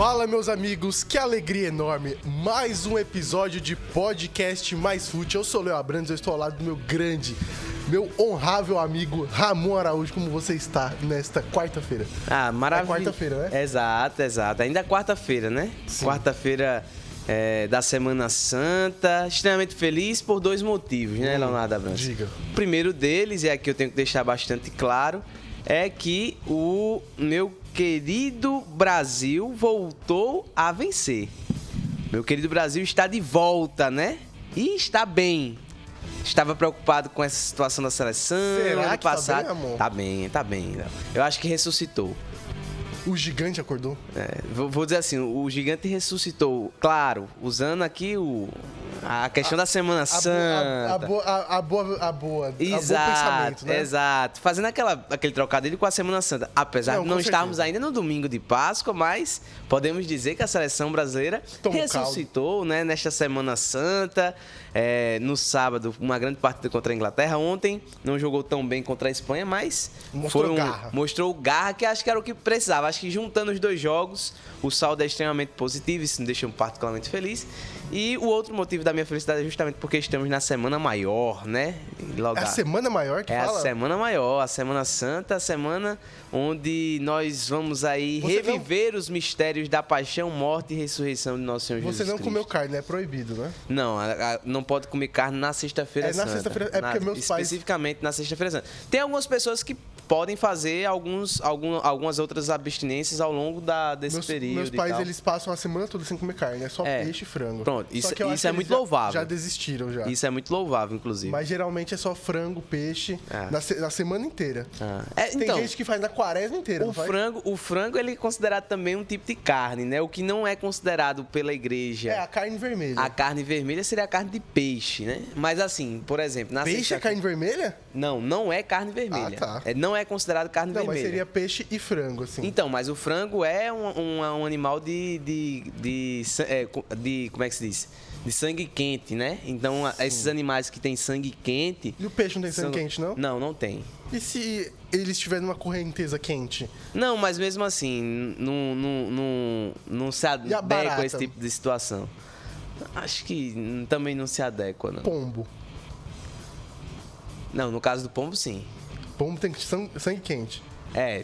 Fala, meus amigos, que alegria enorme. Mais um episódio de podcast Mais Fute. Eu sou o Léo Abrantes, eu estou ao lado do meu honrável amigo Ramon Araújo. Como você está nesta quarta-feira? Ah, maravilha. É quarta-feira, né? Exato. Ainda é quarta-feira, né? Sim. Quarta-feira da Semana Santa. Extremamente feliz por dois motivos, né, Leonardo Abrantes? Diga. O primeiro deles, e aqui eu tenho que deixar bastante claro, é que o meu querido Brasil voltou a vencer. Meu querido Brasil está de volta, né? E está bem. Estava preocupado com essa situação da seleção. Será que passado. tá bem, amor? Tá bem. Eu acho que ressuscitou. O gigante acordou? Vou dizer assim, o gigante ressuscitou. Claro, usando aqui a questão da Semana Santa. A boa pensamento, né? Exato. Fazendo aquele trocadilho com a Semana Santa. Apesar de não estarmos ainda no domingo de Páscoa, mas podemos dizer que a seleção brasileira ressuscitou, né, nesta Semana Santa. No sábado, uma grande partida contra a Inglaterra. Ontem não jogou tão bem contra a Espanha, mas mostrou garra, que acho que era o que precisava. Acho que juntando os dois jogos, o saldo é extremamente positivo, isso me deixa particularmente feliz. E o outro motivo da minha felicidade é justamente porque estamos na Semana Maior, né? É a Semana Maior que fala? É a Semana Maior, a Semana Santa, a semana onde nós vamos aí reviver os mistérios da paixão, morte e ressurreição de nosso Senhor Jesus Cristo. Você não comeu carne, é proibido, né? Não, não pode comer carne na Sexta-feira Santa. Na Sexta-feira, porque meus pais... Especificamente na Sexta-feira Santa. Tem algumas pessoas que podem fazer algumas outras abstinências ao longo desse período. Meus pais, eles passam a semana toda sem comer carne, é só peixe e frango. Pronto, isso é muito louvável. Já desistiram, já. Isso é muito louvável, inclusive. Mas geralmente é só frango, peixe, na semana inteira. Tem então, gente que faz na quaresma inteira, o frango, ele é considerado também um tipo de carne, né? O que não é considerado pela igreja... É a carne vermelha. A carne vermelha seria a carne de peixe, né? Mas assim, por exemplo... Peixe é carne vermelha? Não é carne vermelha. Ah, tá. Não é considerado carne vermelha. Não, mas seria peixe e frango, assim. Então, mas o frango é um animal como é que se diz? De sangue quente, né? Então, esses animais que têm sangue quente... E o peixe não tem sangue quente, não? Não tem. E se ele estiver numa correnteza quente? Não, mas mesmo assim, não se adequa a esse tipo de situação. Acho que também não se adequa, não. Pombo? Não, no caso do pombo, sim. Pombo tem sangue quente?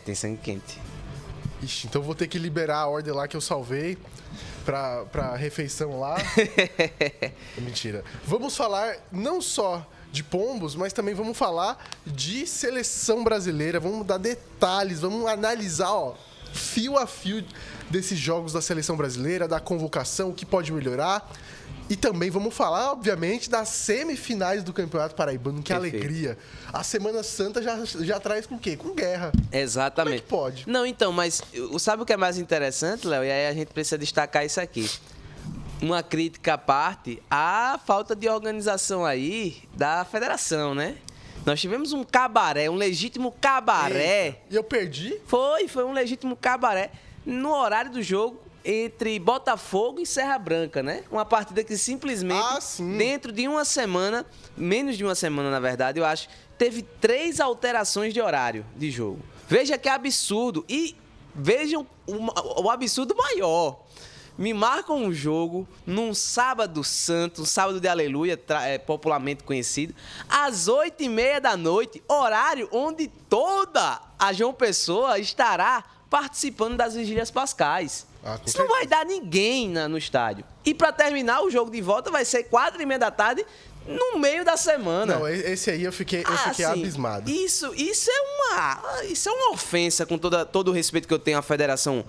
Tem sangue quente. Ixi, então vou ter que liberar a ordem lá que eu salvei pra refeição lá. Mentira. Vamos falar não só de pombos, mas também vamos falar de seleção brasileira. Vamos dar detalhes, vamos analisar, fio a fio desses jogos da seleção brasileira, da convocação, o que pode melhorar. E também vamos falar, obviamente, das semifinais do Campeonato Paraibano. Que Perfeito. Alegria. A Semana Santa já traz com o quê? Com guerra. Exatamente. Como é que pode? Não, então, mas sabe o que é mais interessante, Léo? E aí a gente precisa destacar isso aqui. Uma crítica à parte, a falta de organização aí da federação, né? Nós tivemos um cabaré, um legítimo cabaré. Eita. E eu perdi? Foi um legítimo cabaré no horário do jogo entre Botafogo e Serra Branca, né? Uma partida que simplesmente, dentro de uma semana, menos de uma semana, na verdade, eu acho, teve 3 alterações de horário de jogo. Veja que absurdo. E vejam o absurdo maior. Me marcam um jogo num sábado santo, um sábado de aleluia, popularmente conhecido, às 8h30 da noite, horário onde toda a João Pessoa estará participando das vigílias pascais. Isso não vai dar ninguém no estádio. E para terminar, o jogo de volta vai ser 4h30 da tarde, no meio da semana. Não, esse aí eu fiquei abismado. Isso é uma ofensa, com todo o respeito que eu tenho à Federação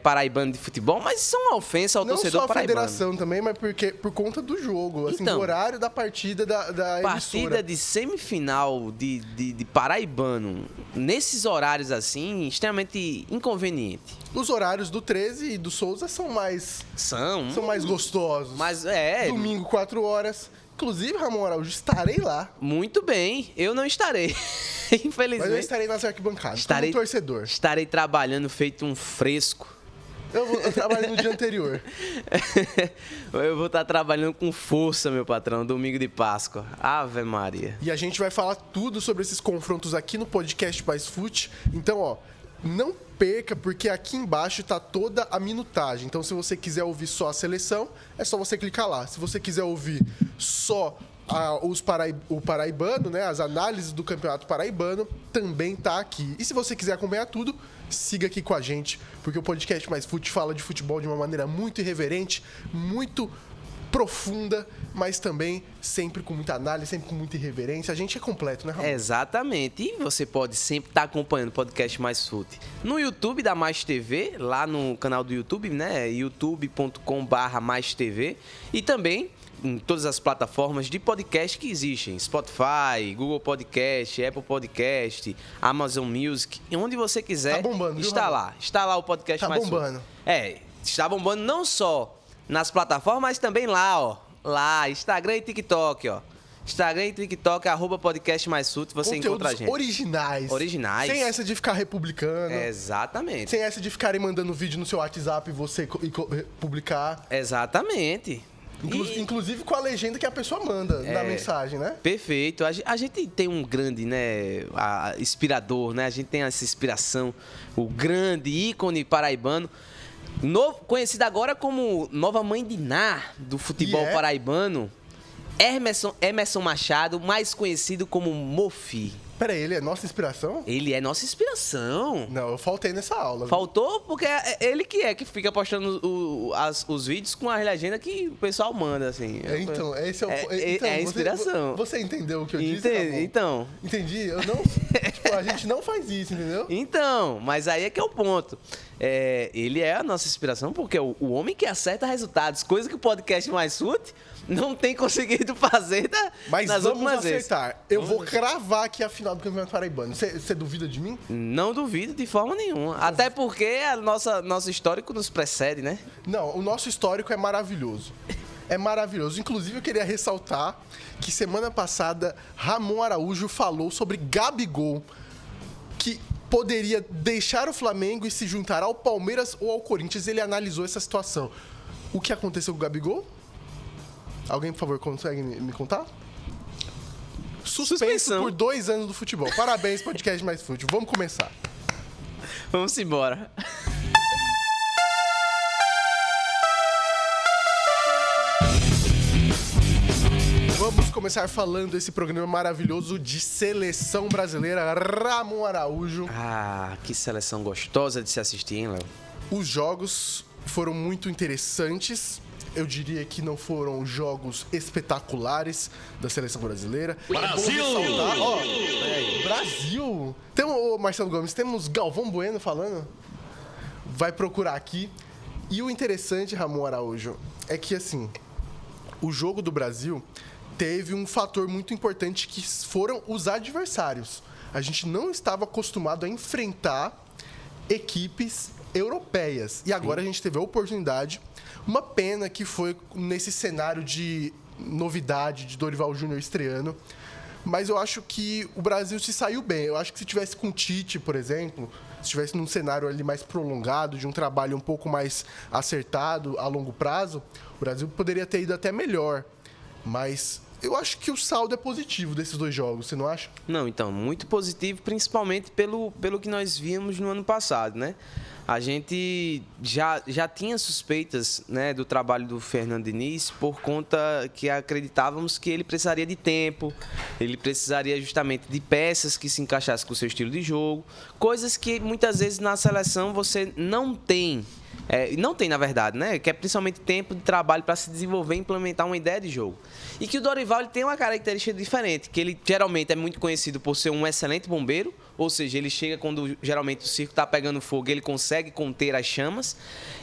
Paraibana de Futebol, mas isso é uma ofensa ao torcedor paraibano. Não só a federação também, mas por conta do jogo, assim, do horário da partida da emissora. Partida de semifinal de paraibano, nesses horários assim, extremamente inconveniente. Os horários do 13 e do Souza são mais gostosos. Mas Domingo, 4 horas. Inclusive, Ramon Araújo, estarei lá. Muito bem, eu não estarei. Infelizmente. Mas eu estarei nas arquibancadas, como torcedor. Estarei trabalhando feito um fresco. Eu trabalho no dia anterior. Eu vou estar trabalhando com força, meu patrão, domingo de Páscoa. Ave Maria. E a gente vai falar tudo sobre esses confrontos aqui no podcast Mais Fute. Então, não perca, porque aqui embaixo tá toda a minutagem. Então, se você quiser ouvir só a seleção, é só você clicar lá. Se você quiser ouvir só o paraibano, né, as análises do Campeonato Paraibano, também tá aqui. E se você quiser acompanhar tudo, siga aqui com a gente, porque o Podcast Mais Fute fala de futebol de uma maneira muito irreverente, muito profunda, mas também sempre com muita análise, sempre com muita irreverência. A gente é completo, né, Ramon? Exatamente. E você pode sempre estar acompanhando o Podcast Mais Fute no YouTube da Mais TV, lá no canal do YouTube, né? youtube.com/maistv, e também em todas as plataformas de podcast que existem: Spotify, Google Podcast, Apple Podcast, Amazon Music, onde você quiser. Tá bombando, viu, está lá. Está lá o Podcast tá Mais bombando. Fute. Está bombando não só nas plataformas, mas também lá, ó. Lá, Instagram e TikTok, ó. Instagram e TikTok, @Podcast Mais Fute, você encontra a gente. Originais. Originais. Sem essa de ficar republicando. Exatamente. Sem essa de ficarem mandando vídeo no seu WhatsApp e você publicar. Exatamente. Inclusive com a legenda que a pessoa manda na mensagem, né? Perfeito. A gente tem um grande, né, inspirador, né? A gente tem essa inspiração, o grande ícone paraibano, conhecido agora como nova mãe de Ná do futebol paraibano, Emerson Machado, mais conhecido como Mofi. Peraí, ele é nossa inspiração? Ele é nossa inspiração. Não, eu faltei nessa aula. Faltou porque é ele que fica postando os vídeos com a legenda que o pessoal manda, assim. Então, esse é o... Então, é a inspiração. Você entendeu o que eu disse? Então. Entendi. Eu não... tipo, a gente não faz isso, entendeu? Então, mas aí é que é o ponto. Ele é a nossa inspiração porque é o homem que acerta resultados, coisa que o Podcast Mais Fute não tem conseguido fazer nas últimas vezes. Mas vamos acertar. Eu vou cravar aqui a final do Campeonato Paraibano. Você duvida de mim? Não duvido de forma nenhuma. Até porque nosso histórico nos precede, né? Não, o nosso histórico é maravilhoso. É maravilhoso. Inclusive, eu queria ressaltar que semana passada Ramon Araújo falou sobre Gabigol, que poderia deixar o Flamengo e se juntar ao Palmeiras ou ao Corinthians. Ele analisou essa situação. O que aconteceu com o Gabigol? Alguém, por favor, consegue me contar? Suspenso por 2 anos do futebol. Parabéns, Podcast Mais Fute. Vamos começar. Vamos embora. Vamos começar falando esse programa maravilhoso de seleção brasileira. Ramon Araújo. Ah, que seleção gostosa de se assistir, hein, Léo? Os jogos foram muito interessantes. Eu diria que não foram jogos espetaculares da seleção brasileira. Brasil! Brasil! Então, Marcelo Gomes, temos Galvão Bueno falando. Vai procurar aqui. E o interessante, Ramon Araújo, é que, assim, o jogo do Brasil teve um fator muito importante que foram os adversários. A gente não estava acostumado a enfrentar equipes europeias. E agora a gente teve a oportunidade. Uma pena que foi nesse cenário de novidade de Dorival Júnior estreando. Mas eu acho que o Brasil se saiu bem. Eu acho que se tivesse com o Tite, por exemplo, se tivesse num cenário ali mais prolongado, de um trabalho um pouco mais acertado a longo prazo, o Brasil poderia ter ido até melhor. Mas eu acho que o saldo é positivo desses 2 jogos, você não acha? Não, então, muito positivo, principalmente pelo que nós víamos no ano passado, né? A gente já tinha suspeitas, né, do trabalho do Fernando Diniz por conta que acreditávamos que ele precisaria de tempo, ele precisaria justamente de peças que se encaixassem com o seu estilo de jogo, coisas que muitas vezes na seleção você não tem. Não tem, na verdade, né? Que é principalmente tempo de trabalho para se desenvolver e implementar uma ideia de jogo. E que o Dorival ele tem uma característica diferente, que ele geralmente é muito conhecido por ser um excelente bombeiro, ou seja, ele chega quando geralmente o circo está pegando fogo, ele consegue conter as chamas.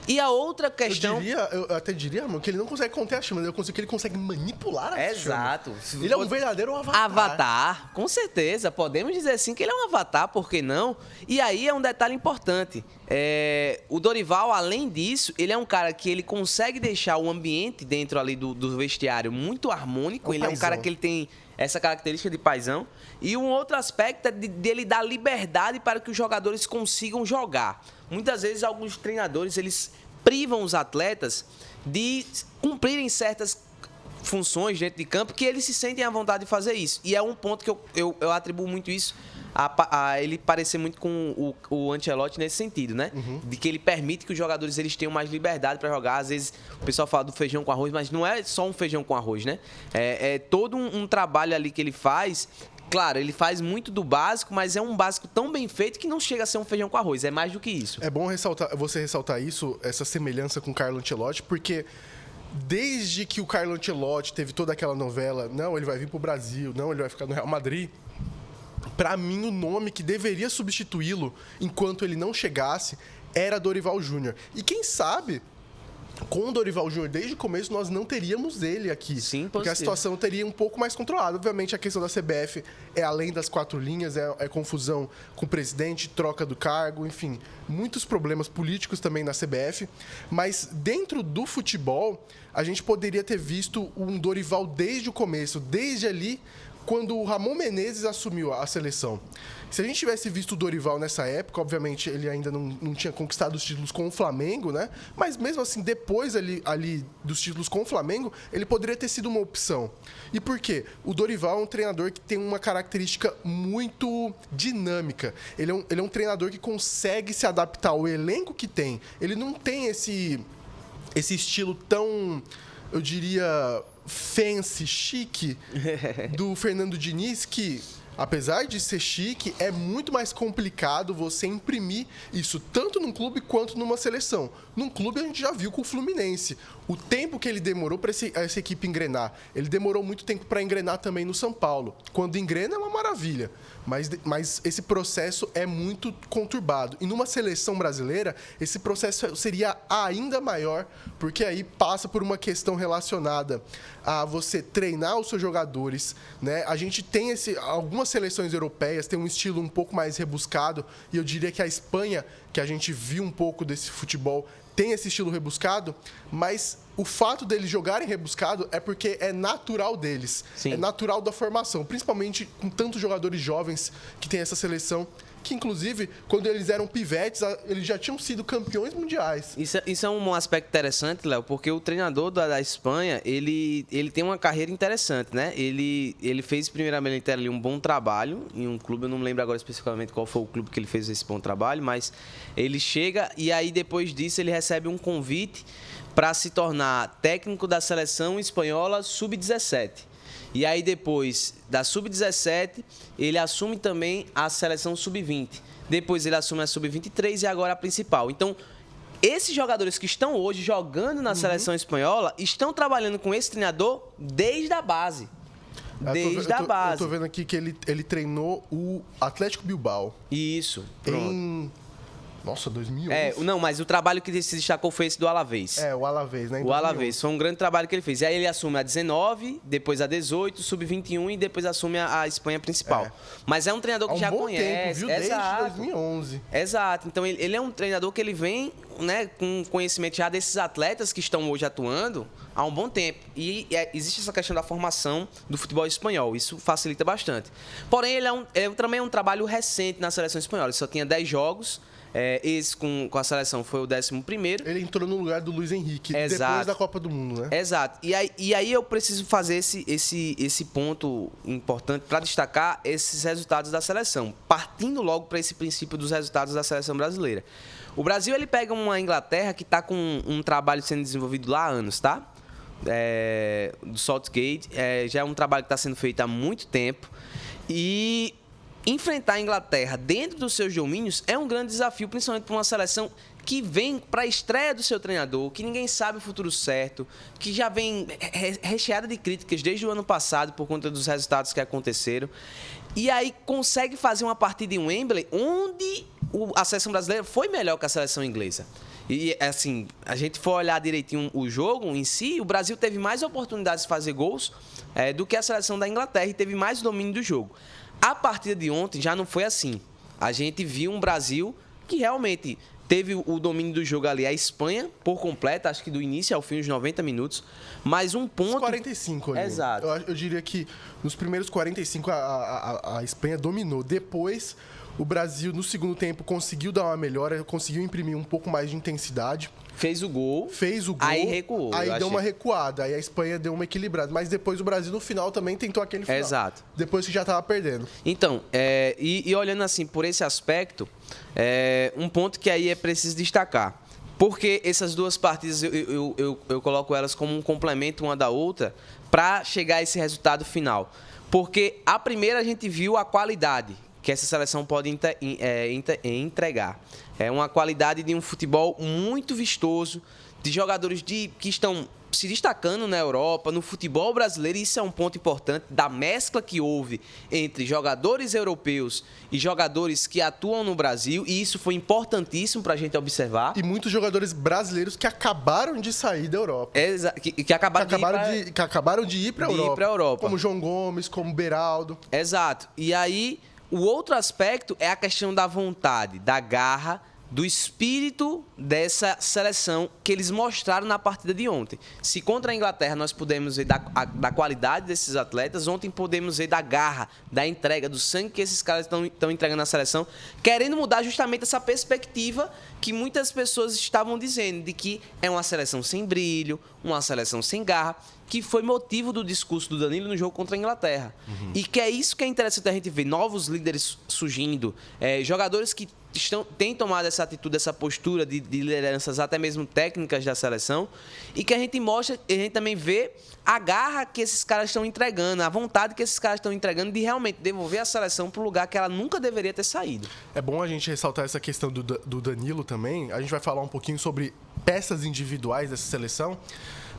E a outra questão... Eu até diria, mano, que ele não consegue conter as chamas, que ele consegue manipular as chamas. Exato. Ele é um verdadeiro avatar. Avatar, com certeza. Podemos dizer assim que ele é um avatar, por que não? E aí é um detalhe importante. O Dorival, além disso, ele é um cara que ele consegue deixar o ambiente dentro ali do vestiário muito harmônico. Ele é um cara que ele tem essa característica de paizão. E um outro aspecto é dele dar liberdade para que os jogadores consigam jogar. Muitas vezes, alguns treinadores, eles privam os atletas de cumprirem certas funções dentro de campo que eles se sentem à vontade de fazer isso. E é um ponto que eu atribuo muito isso a ele parecer muito com o Ancelotti nesse sentido, né? De que ele permite que os jogadores eles tenham mais liberdade para jogar. Às vezes o pessoal fala do feijão com arroz, mas não é só um feijão com arroz, né? É todo um trabalho ali que ele faz. Claro, ele faz muito do básico, mas é um básico tão bem feito que não chega a ser um feijão com arroz. É mais do que isso. É bom você ressaltar isso, essa semelhança com o Carlo Ancelotti, porque desde que o Carlo Ancelotti teve toda aquela novela, não, ele vai vir pro Brasil, não, ele vai ficar no Real Madrid, para mim o nome que deveria substituí-lo enquanto ele não chegasse era Dorival Júnior. E quem sabe, com o Dorival Júnior desde o começo, nós não teríamos ele aqui. Sim, porque a situação teria um pouco mais controlada. Obviamente, a questão da CBF é além das 4 linhas, é confusão com o presidente, troca do cargo, enfim, muitos problemas políticos também na CBF. Mas dentro do futebol, a gente poderia ter visto um Dorival desde o começo, desde ali, quando o Ramon Menezes assumiu a seleção. Se a gente tivesse visto o Dorival nessa época, obviamente ele ainda não tinha conquistado os títulos com o Flamengo, né? Mas mesmo assim, depois ali dos títulos com o Flamengo, ele poderia ter sido uma opção. E por quê? O Dorival é um treinador que tem uma característica muito dinâmica. Ele é um treinador que consegue se adaptar ao elenco que tem. Ele não tem esse estilo tão, eu diria, fancy, chique do Fernando Diniz, que, apesar de ser chique, é muito mais complicado você imprimir isso tanto num clube quanto numa seleção. Num clube a gente já viu com o Fluminense. O tempo que ele demorou para essa equipe engrenar. Ele demorou muito tempo para engrenar também no São Paulo. Quando engrena é uma maravilha. Mas esse processo é muito conturbado. E numa seleção brasileira, esse processo seria ainda maior, porque aí passa por uma questão relacionada a você treinar os seus jogadores, né? A gente tem algumas seleções europeias têm um estilo um pouco mais rebuscado, e eu diria que a Espanha, que a gente viu um pouco desse futebol, tem esse estilo rebuscado, mas o fato deles jogarem rebuscado é porque é natural deles. Sim. É natural da formação, principalmente com tantos jogadores jovens que tem essa seleção, que inclusive, quando eles eram pivetes, eles já tinham sido campeões mundiais. Isso é um aspecto interessante, Léo, porque o treinador da Espanha, ele tem uma carreira interessante, né? Ele fez primeiramente ali um bom trabalho em um clube, eu não me lembro agora especificamente qual foi o clube que ele fez esse bom trabalho, mas ele chega e aí depois disso ele recebe um convite para se tornar técnico da seleção espanhola sub-17. E aí depois da sub-17, ele assume também a seleção sub-20. Depois ele assume a sub-23 e agora a principal. Então, esses jogadores que estão hoje jogando na seleção espanhola estão trabalhando com esse treinador desde a base. Desde a base. Eu tô vendo aqui que ele treinou o Atlético Bilbao. Isso. Pronto. Nossa, 2011. Não, mas o trabalho que se destacou foi esse do Alavés. O Alavés, né? O Alavés. Foi um grande trabalho que ele fez. E aí ele assume a 19, depois a 18, sub-21 e depois assume a Espanha principal. Mas é um treinador que já conhece. Tempo, viu? Desde 2011. Exato. Então ele é um treinador que ele vem, né, com conhecimento já desses atletas que estão hoje atuando há um bom tempo. E existe essa questão da formação do futebol espanhol. Isso facilita bastante. Porém, ele também é um trabalho recente na seleção espanhola. Ele só tinha 10 jogos. Esse com a seleção foi o 11º. Ele entrou no lugar do Luiz Henrique, depois da Copa do Mundo, né? Exato. E aí eu preciso fazer esse ponto importante para destacar esses resultados da seleção, partindo logo para esse princípio dos resultados da seleção brasileira. O Brasil ele pega uma Inglaterra que está com um trabalho sendo desenvolvido lá há anos, tá? Do Southgate. Já é um trabalho que está sendo feito há muito tempo. E enfrentar a Inglaterra dentro dos seus domínios é um grande desafio, principalmente para uma seleção que vem para a estreia do seu treinador, que ninguém sabe o futuro certo, que já vem recheada de críticas desde o ano passado por conta dos resultados que aconteceram. E aí consegue fazer uma partida em Wembley onde a seleção brasileira foi melhor que a seleção inglesa. E, assim, a gente for olhar direitinho o jogo em si, o Brasil teve mais oportunidades de fazer gols do que a seleção da Inglaterra e teve mais domínio do jogo. A partida de ontem já não foi assim. A gente viu um Brasil que realmente teve o domínio do jogo ali. A Espanha, por completo, acho que do início ao fim, os 90 minutos. Mas um ponto... Os 45 ali. Exato. Eu diria que nos primeiros 45 a Espanha dominou. Depois O Brasil, no segundo tempo, conseguiu dar uma melhora, conseguiu imprimir um pouco mais de intensidade. Fez o gol. Aí recuou. Aí deu uma recuada. Aí a Espanha deu uma equilibrada. Mas depois o Brasil, no final, também tentou aquele final. Exato. Depois que já estava perdendo. Então, e olhando assim, por esse aspecto, um ponto que aí é preciso destacar. Porque essas duas partidas, eu coloco elas como um complemento uma da outra para chegar a esse resultado final. Porque a primeira a gente viu a qualidade que essa seleção pode entregar. É uma qualidade de um futebol muito vistoso, de jogadores que estão se destacando na Europa, no futebol brasileiro, e isso é um ponto importante, da mescla que houve entre jogadores europeus e jogadores que atuam no Brasil, e isso foi importantíssimo para a gente observar. E muitos jogadores brasileiros que acabaram de sair da Europa. Que acabaram de ir para a Europa. Como João Gomes, como Beraldo. Exato. E aí, o outro aspecto é a questão da vontade, da garra, do espírito dessa seleção que eles mostraram na partida de ontem. Se contra a Inglaterra nós pudemos ver da qualidade desses atletas, ontem podemos ver da garra, da entrega, do sangue que esses caras estão entregando na seleção, querendo mudar justamente essa perspectiva que muitas pessoas estavam dizendo, de que é uma seleção sem brilho, uma seleção sem garra, que foi motivo do discurso do Danilo no jogo contra a Inglaterra. E que é isso que é interessante a gente ver, novos líderes surgindo, jogadores que têm tomado essa atitude, essa postura de lideranças até mesmo técnicas da seleção, e que a gente mostra, a gente também vê a garra que esses caras estão entregando, a vontade que esses caras estão entregando de realmente devolver a seleção para o lugar que ela nunca deveria ter saído. É bom a gente ressaltar essa questão do Danilo também. A gente vai falar um pouquinho sobre peças individuais dessa seleção,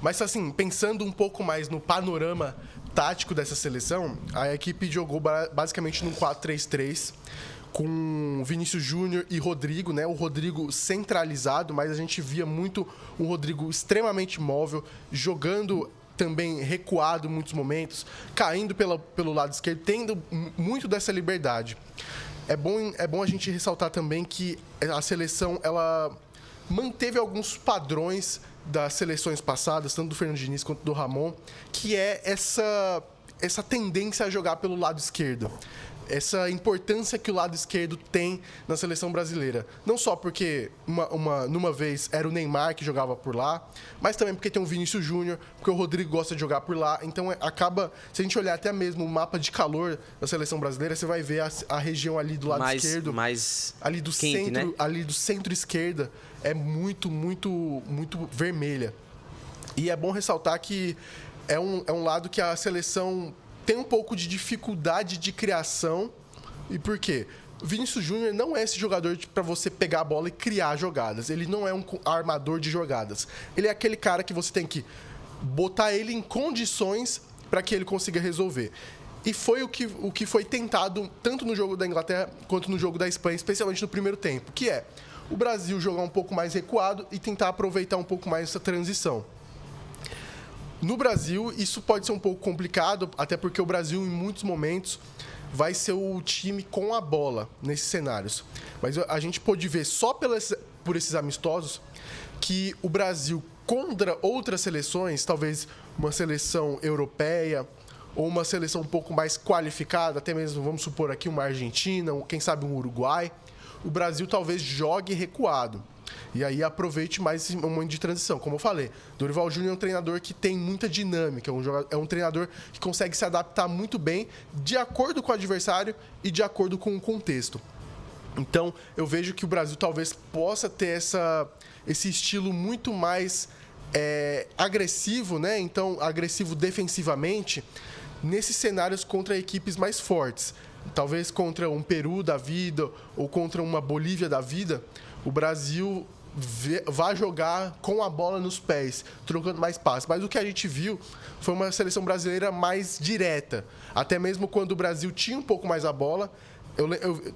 mas assim, pensando um pouco mais no panorama tático dessa seleção, a equipe jogou basicamente num 4-3-3, com Vinícius Júnior e Rodrigo, né? O Rodrigo centralizado, mas a gente via muito um Rodrigo extremamente móvel, jogando também recuado em muitos momentos, caindo pelo lado esquerdo, tendo muito dessa liberdade. É bom a gente ressaltar também que a seleção, ela manteve alguns padrões das seleções passadas, tanto do Fernando Diniz quanto do Ramon, que é essa tendência a jogar pelo lado esquerdo. Essa importância que o lado esquerdo tem na seleção brasileira. Não só porque, numa vez, era o Neymar que jogava por lá, mas também porque tem o Vinícius Júnior, porque o Rodrigo gosta de jogar por lá. Então, acaba... Se a gente olhar até mesmo o mapa de calor da seleção brasileira, você vai ver a região ali do lado esquerdo. ali do quente, centro, né? Ali do centro-esquerda, é muito, muito, muito vermelha. E é bom ressaltar que é um lado que a seleção tem um pouco de dificuldade de criação. E por quê? O Vinícius Júnior não é esse jogador para você pegar a bola e criar jogadas. Ele não é um armador de jogadas. Ele é aquele cara que você tem que botar ele em condições para que ele consiga resolver. E foi o que foi tentado tanto no jogo da Inglaterra quanto no jogo da Espanha, especialmente no primeiro tempo, que é o Brasil jogar um pouco mais recuado e tentar aproveitar um pouco mais essa transição. No Brasil, isso pode ser um pouco complicado, até porque o Brasil, em muitos momentos, vai ser o time com a bola nesses cenários. Mas a gente pode ver só por esses amistosos que o Brasil, contra outras seleções, talvez uma seleção europeia ou uma seleção um pouco mais qualificada, até mesmo, vamos supor aqui, uma Argentina, ou quem sabe um Uruguai, o Brasil talvez jogue recuado. E aí aproveite mais esse momento de transição. Como eu falei, Dorival Júnior é um treinador que tem muita dinâmica, é um treinador que consegue se adaptar muito bem de acordo com o adversário e de acordo com o contexto. Então, eu vejo que o Brasil talvez possa ter esse estilo muito mais agressivo, né? Então, agressivo defensivamente, nesses cenários contra equipes mais fortes. Talvez contra um Peru da vida ou contra uma Bolívia da vida, o Brasil vai jogar com a bola nos pés, trocando mais passes. Mas o que a gente viu foi uma seleção brasileira mais direta. Até mesmo quando o Brasil tinha um pouco mais a bola,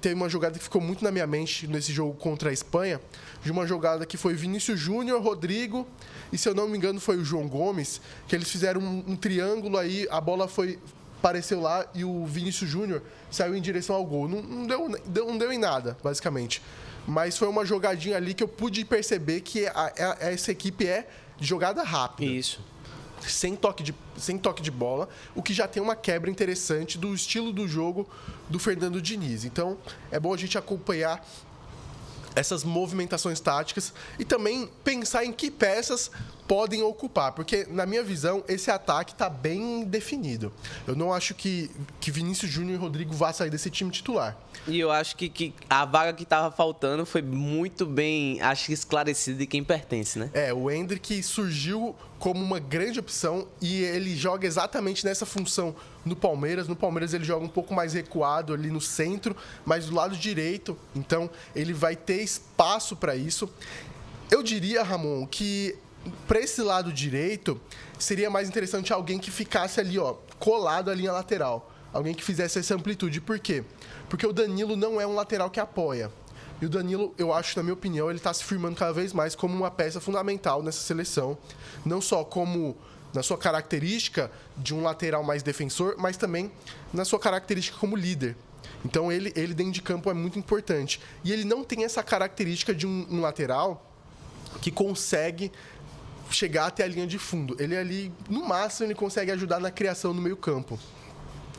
teve uma jogada que ficou muito na minha mente nesse jogo contra a Espanha, de uma jogada que foi Vinícius Júnior, Rodrigo, e se eu não me engano foi o João Gomes, que eles fizeram um triângulo aí, a bola apareceu lá e o Vinícius Júnior saiu em direção ao gol. Não deu em nada, basicamente. Mas foi uma jogadinha ali que eu pude perceber que essa equipe é de jogada rápida. Isso. sem toque de bola, o que já tem uma quebra interessante do estilo do jogo do Fernando Diniz. Então, é bom a gente acompanhar essas movimentações táticas e também pensar em que peças podem ocupar, porque, na minha visão, esse ataque está bem definido. Eu não acho que Vinícius Júnior e Rodrigo vá sair desse time titular. E eu acho que a vaga que estava faltando foi muito bem, acho, esclarecida de quem pertence, né? O Endrick surgiu como uma grande opção e ele joga exatamente nessa função no Palmeiras. No Palmeiras ele joga um pouco mais recuado ali no centro, mas do lado direito. Então ele vai ter espaço para isso. Eu diria, Ramon, que para esse lado direito seria mais interessante alguém que ficasse ali, colado à linha lateral. Alguém que fizesse essa amplitude. Por quê? Porque o Danilo não é um lateral que apoia. E o Danilo, eu acho, na minha opinião, ele está se firmando cada vez mais como uma peça fundamental nessa seleção. Não só como na sua característica de um lateral mais defensor, mas também na sua característica como líder. Então, ele dentro de campo é muito importante. E ele não tem essa característica de um lateral que consegue chegar até a linha de fundo. Ele ali, no máximo, ele consegue ajudar na criação no meio campo.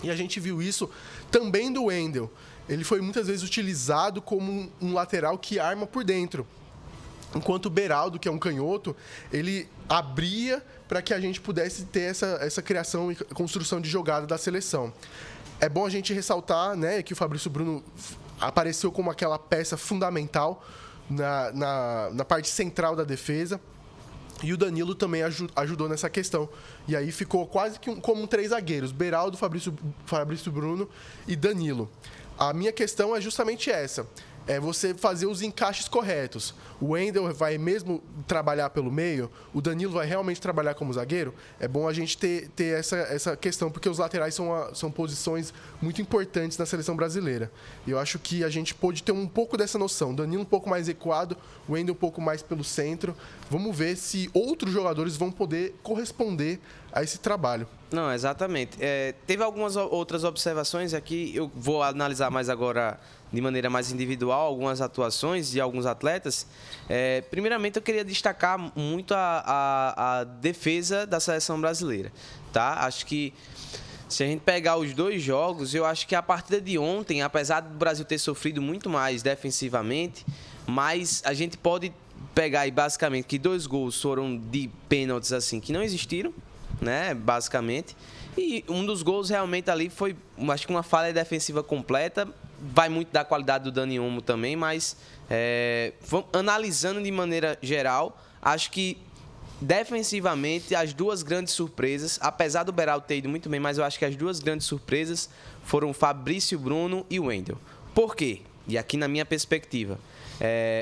E a gente viu isso também do Wendel. Ele foi muitas vezes utilizado como um lateral que arma por dentro. Enquanto o Beraldo, que é um canhoto, ele abria para que a gente pudesse ter essa criação e construção de jogada da seleção. É bom a gente ressaltar, né, que o Fabrício Bruno apareceu como aquela peça fundamental na parte central da defesa. E o Danilo também ajudou nessa questão. E aí ficou quase que como 3 zagueiros. Beraldo, Fabrício Bruno e Danilo. A minha questão é justamente essa. É você fazer os encaixes corretos. O Wendel vai mesmo trabalhar pelo meio? O Danilo vai realmente trabalhar como zagueiro? É bom a gente ter essa questão, porque os laterais são posições muito importantes na seleção brasileira. E eu acho que a gente pode ter um pouco dessa noção. Danilo um pouco mais recuado, o Wendel um pouco mais pelo centro. Vamos ver se outros jogadores vão poder corresponder a esse trabalho. Não, exatamente. Teve algumas outras observações aqui, eu vou analisar mais agora de maneira mais individual algumas atuações de alguns atletas. Primeiramente, eu queria destacar muito a defesa da seleção brasileira. Tá? Acho que se a gente pegar os 2 jogos, eu acho que a partida de ontem, apesar do Brasil ter sofrido muito mais defensivamente, mas a gente pode pegar aí basicamente que 2 gols foram de pênaltis assim, que não existiram, né, basicamente. E um dos gols realmente ali foi, acho que uma falha defensiva completa. Vai muito da qualidade do Dani Olmo também, mas analisando de maneira geral, acho que defensivamente as 2 grandes surpresas, apesar do Beraldo ter ido muito bem, mas eu acho que as 2 grandes surpresas foram Fabrício Bruno e Wendel. Por quê? E aqui na minha perspectiva,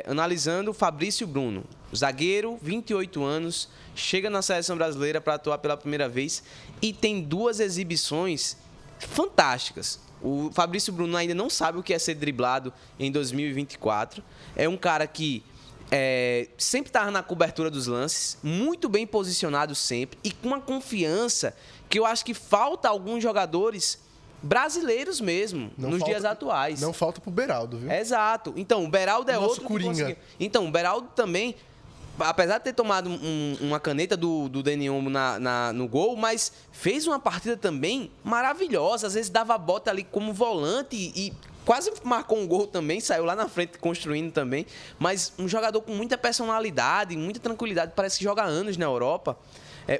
analisando o Fabrício Bruno, zagueiro, 28 anos, chega na seleção brasileira para atuar pela primeira vez e tem 2 exibições fantásticas. O Fabrício Bruno ainda não sabe o que é ser driblado em 2024. É um cara que sempre estava na cobertura dos lances, muito bem posicionado sempre e com uma confiança que eu acho que falta a alguns jogadores brasileiros mesmo, dias atuais. Não falta pro Beraldo, viu? Exato. Então, o Beraldo é outro Coringa. Então, o Beraldo também, apesar de ter tomado uma caneta do Dani Olmo no gol, mas fez uma partida também maravilhosa. Às vezes dava a bota ali como volante e quase marcou um gol também, saiu lá na frente construindo também. Mas um jogador com muita personalidade, muita tranquilidade, parece que joga há anos na Europa.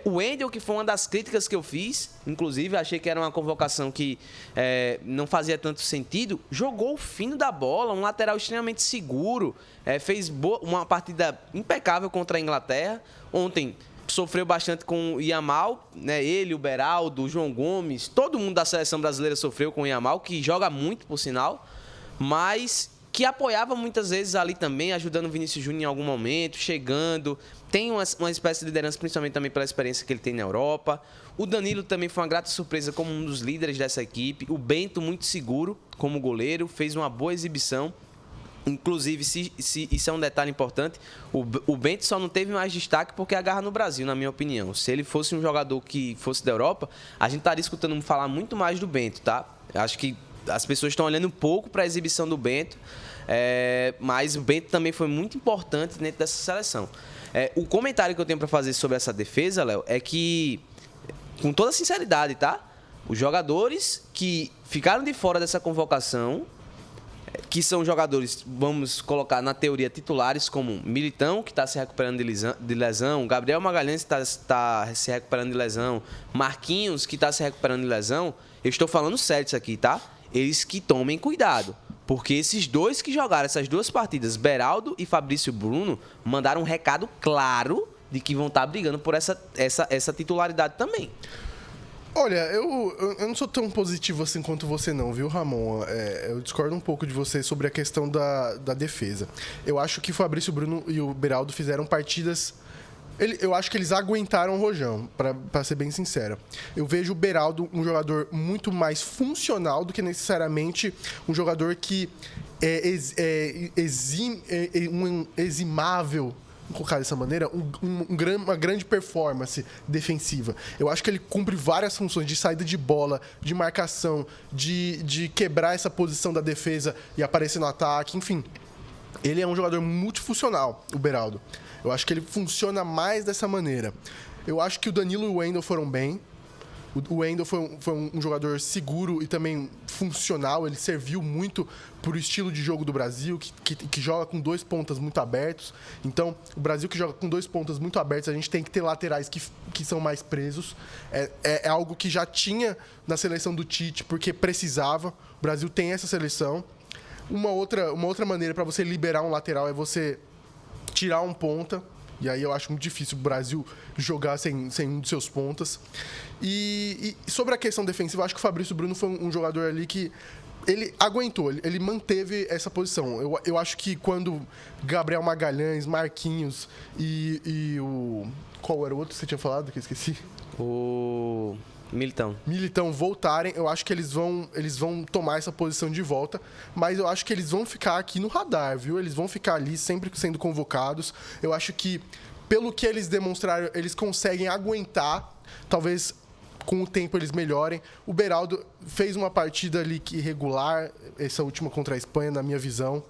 O Wendel, que foi uma das críticas que eu fiz, inclusive, achei que era uma convocação que não fazia tanto sentido, jogou o fino da bola, um lateral extremamente seguro, fez uma partida impecável contra a Inglaterra. Ontem sofreu bastante com o Yamal, né? Ele, o Beraldo, o João Gomes, todo mundo da seleção brasileira sofreu com o Yamal, que joga muito, por sinal, mas que apoiava muitas vezes ali também, ajudando o Vinícius Júnior em algum momento, chegando. Tem uma espécie de liderança, principalmente também pela experiência que ele tem na Europa. O Danilo também foi uma grata surpresa como um dos líderes dessa equipe. O Bento, muito seguro como goleiro, fez uma boa exibição. Inclusive, isso é um detalhe importante, o Bento só não teve mais destaque porque agarra no Brasil, na minha opinião. Se ele fosse um jogador que fosse da Europa, a gente estaria escutando falar muito mais do Bento, tá? Acho que as pessoas estão olhando um pouco para a exibição do Bento, mas o Bento também foi muito importante dentro dessa seleção. O comentário que eu tenho para fazer sobre essa defesa, Léo, é que com toda sinceridade, tá? Os jogadores que ficaram de fora dessa convocação, que são jogadores, vamos colocar na teoria, titulares, como Militão, que está se recuperando de lesão, Gabriel Magalhães, que está se recuperando de lesão, Marquinhos, que está se recuperando de lesão. Eu estou falando sério isso aqui, tá? Eles que tomem cuidado. Porque esses dois que jogaram essas 2 partidas, Beraldo e Fabrício Bruno, mandaram um recado claro de que vão estar brigando por essa titularidade também. Olha, eu não sou tão positivo assim quanto você não, viu, Ramon? Eu discordo um pouco de você sobre a questão da defesa. Eu acho que o Fabrício Bruno e o Beraldo fizeram partidas... Eu acho que eles aguentaram o Rojão, para ser bem sincero. Eu vejo o Beraldo um jogador muito mais funcional do que necessariamente um jogador que eximável, vou colocar dessa maneira, uma grande performance defensiva. Eu acho que ele cumpre várias funções de saída de bola, de marcação, de quebrar essa posição da defesa e aparecer no ataque, enfim. Ele é um jogador multifuncional, o Beraldo. Eu acho que ele funciona mais dessa maneira. Eu acho que o Danilo e o Wendel foram bem. O Wendel foi um jogador seguro e também funcional. Ele serviu muito pro estilo de jogo do Brasil, que joga com 2 pontas muito abertos. Então, o Brasil que joga com 2 pontas muito abertos, a gente tem que ter laterais que são mais presos. É algo que já tinha na seleção do Tite, porque precisava. O Brasil tem essa seleção. Uma outra maneira para você liberar um lateral é você tirar um ponta. E aí eu acho muito difícil o Brasil jogar sem um dos seus pontas. E sobre a questão defensiva, eu acho que o Fabrício Bruno foi um jogador ali que ele aguentou, ele manteve essa posição. Eu acho que quando Gabriel Magalhães, Marquinhos e o... Qual era o outro que você tinha falado que eu esqueci? O Militão voltarem, eu acho que eles vão tomar essa posição de volta, mas eu acho que eles vão ficar aqui no radar, viu? Eles vão ficar ali sempre sendo convocados. Eu acho que, pelo que eles demonstraram, eles conseguem aguentar, talvez com o tempo eles melhorem. O Beraldo fez uma partida ali irregular, essa última contra a Espanha, na minha visão.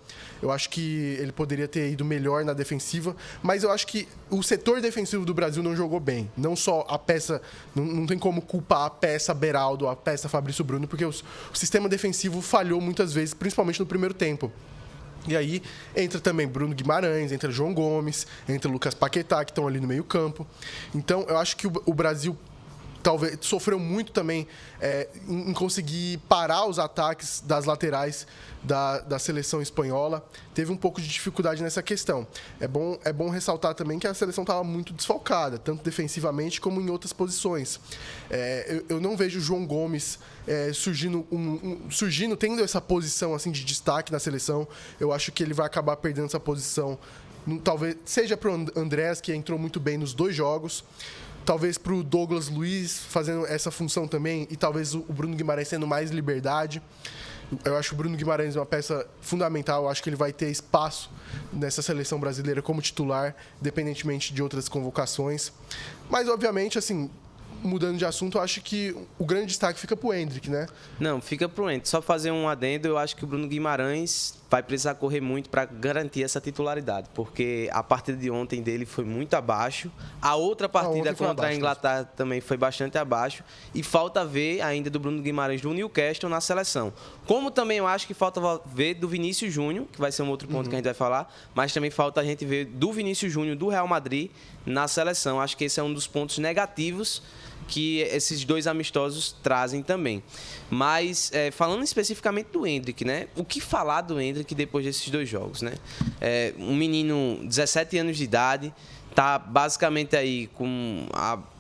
Eu acho que ele poderia ter ido melhor na defensiva, mas eu acho que o setor defensivo do Brasil não jogou bem. Não só a peça, não tem como culpar a peça Beraldo, a peça Fabrício Bruno, porque o sistema defensivo falhou muitas vezes, principalmente no primeiro tempo. E aí entra também Bruno Guimarães, entra João Gomes, entra Lucas Paquetá, que estão ali no meio-campo. Então, eu acho que o Brasil talvez sofreu muito também em conseguir parar os ataques das laterais da seleção espanhola. Teve um pouco de dificuldade nessa questão. É bom ressaltar também que a seleção estava muito desfalcada, tanto defensivamente como em outras posições. Eu não vejo o João Gomes surgindo, tendo essa posição assim de destaque na seleção. Eu acho que ele vai acabar perdendo essa posição. Talvez seja para o Andrés, que entrou muito bem nos 2 jogos. Talvez para o Douglas Luiz fazendo essa função também, e talvez o Bruno Guimarães tendo mais liberdade. Eu acho o Bruno Guimarães uma peça fundamental. Eu acho que ele vai ter espaço nessa seleção brasileira como titular, independentemente de outras convocações. Mas, obviamente, assim, mudando de assunto, eu acho que o grande destaque fica pro Endrick, né? Não, fica pro Endrick. Só fazer um adendo, eu acho que o Bruno Guimarães vai precisar correr muito para garantir essa titularidade, porque a partida de ontem dele foi muito abaixo. A outra partida contra a Inglaterra também foi bastante abaixo. E falta ver ainda do Bruno Guimarães do Newcastle na seleção. Como também eu acho que falta ver do Vinícius Júnior, que vai ser um outro ponto que a gente vai falar, mas também falta a gente ver do Vinícius Júnior do Real Madrid na seleção. Acho que esse é um dos pontos negativos que esses 2 amistosos trazem também. Mas, falando especificamente do Endrick, né? O que falar do Endrick depois desses 2 jogos, né? Um menino, 17 anos de idade, tá basicamente aí com...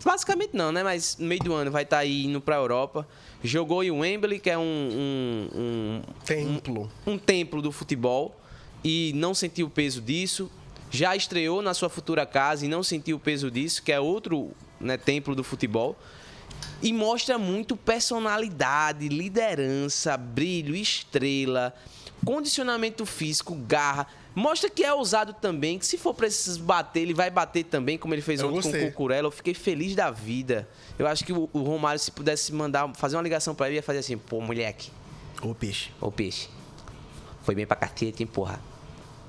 basicamente não, né? Mas no meio do ano vai estar aí indo para a Europa. Jogou em Wembley, que é um templo do futebol, e não sentiu o peso disso. Já estreou na sua futura casa e não sentiu o peso disso, que é outro, né, templo do futebol. E mostra muito personalidade, liderança, brilho, estrela, condicionamento físico, garra. Mostra que é ousado também, que se for preciso bater, ele vai bater também, como ele fez ontem com o Cucurella. Eu fiquei feliz da vida. Eu acho que o Romário, se pudesse fazer uma ligação pra ele, ia fazer assim: pô, moleque. Ô peixe. Foi bem pra cacete, hein, porra.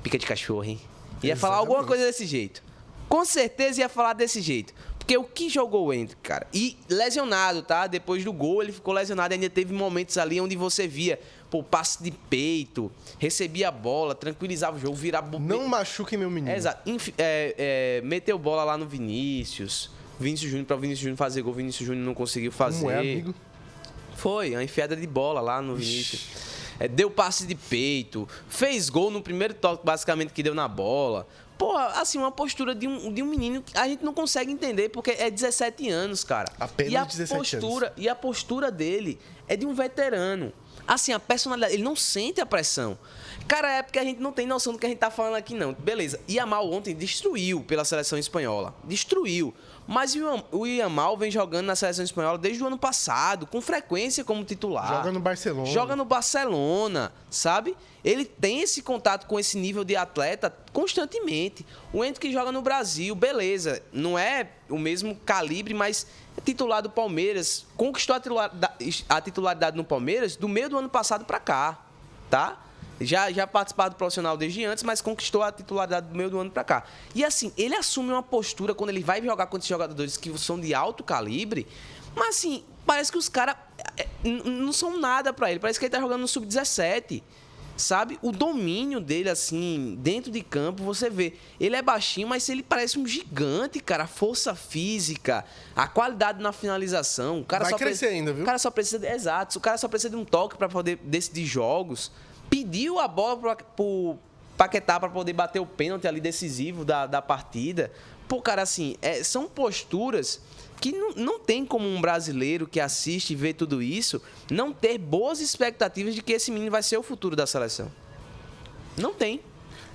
Pica de cachorro, hein. Ia falar alguma coisa desse jeito. Com certeza ia falar desse jeito. Porque o que jogou o Endrick, cara? E lesionado, tá? Depois do gol, ele ficou lesionado. Ainda teve momentos ali onde você via, pô, passe de peito, recebia a bola, tranquilizava o jogo, virava... Não machuquem meu menino. Exato. Meteu bola lá no Vinícius Júnior, para o Vinícius Júnior fazer gol. O Vinícius Júnior não conseguiu fazer. Como é, amigo? Foi, a enfiada de bola lá no Vinícius. Deu passe de peito, fez gol no primeiro toque, basicamente, que deu na bola. Porra, assim, uma postura de um menino que a gente não consegue entender, porque é 17 anos, cara. Apenas 17 anos. E a postura dele é de um veterano. Assim, a personalidade, ele não sente a pressão. Cara, é porque a gente não tem noção do que a gente tá falando aqui, não. Beleza, Yamal ontem destruiu pela seleção espanhola. Destruiu. Mas o Yamal vem jogando na seleção espanhola desde o ano passado, com frequência como titular. Joga no Barcelona. Joga no Barcelona, sabe? Ele tem esse contato com esse nível de atleta constantemente. O Endrick que joga no Brasil, beleza. Não é o mesmo calibre, mas é titular do Palmeiras. Conquistou a titularidade no Palmeiras do meio do ano passado pra cá, tá? Já participava do profissional desde antes, mas conquistou a titularidade do meio do ano pra cá. E assim, ele assume uma postura quando ele vai jogar contra esses jogadores que são de alto calibre, mas assim, parece que os caras não são nada pra ele. Parece que ele tá jogando no Sub-17, sabe? O domínio dele, assim, dentro de campo, você vê. Ele é baixinho, mas ele parece um gigante, cara. A força física, a qualidade na finalização. O cara vai crescer ainda, viu? O cara só precisa exato. O cara só precisa de um toque pra poder decidir jogos. Pediu a bola pro Paquetá para poder bater o pênalti ali decisivo da partida. Pô, cara, assim, são posturas que não tem como um brasileiro que assiste e vê tudo isso não ter boas expectativas de que esse menino vai ser o futuro da seleção. Não tem.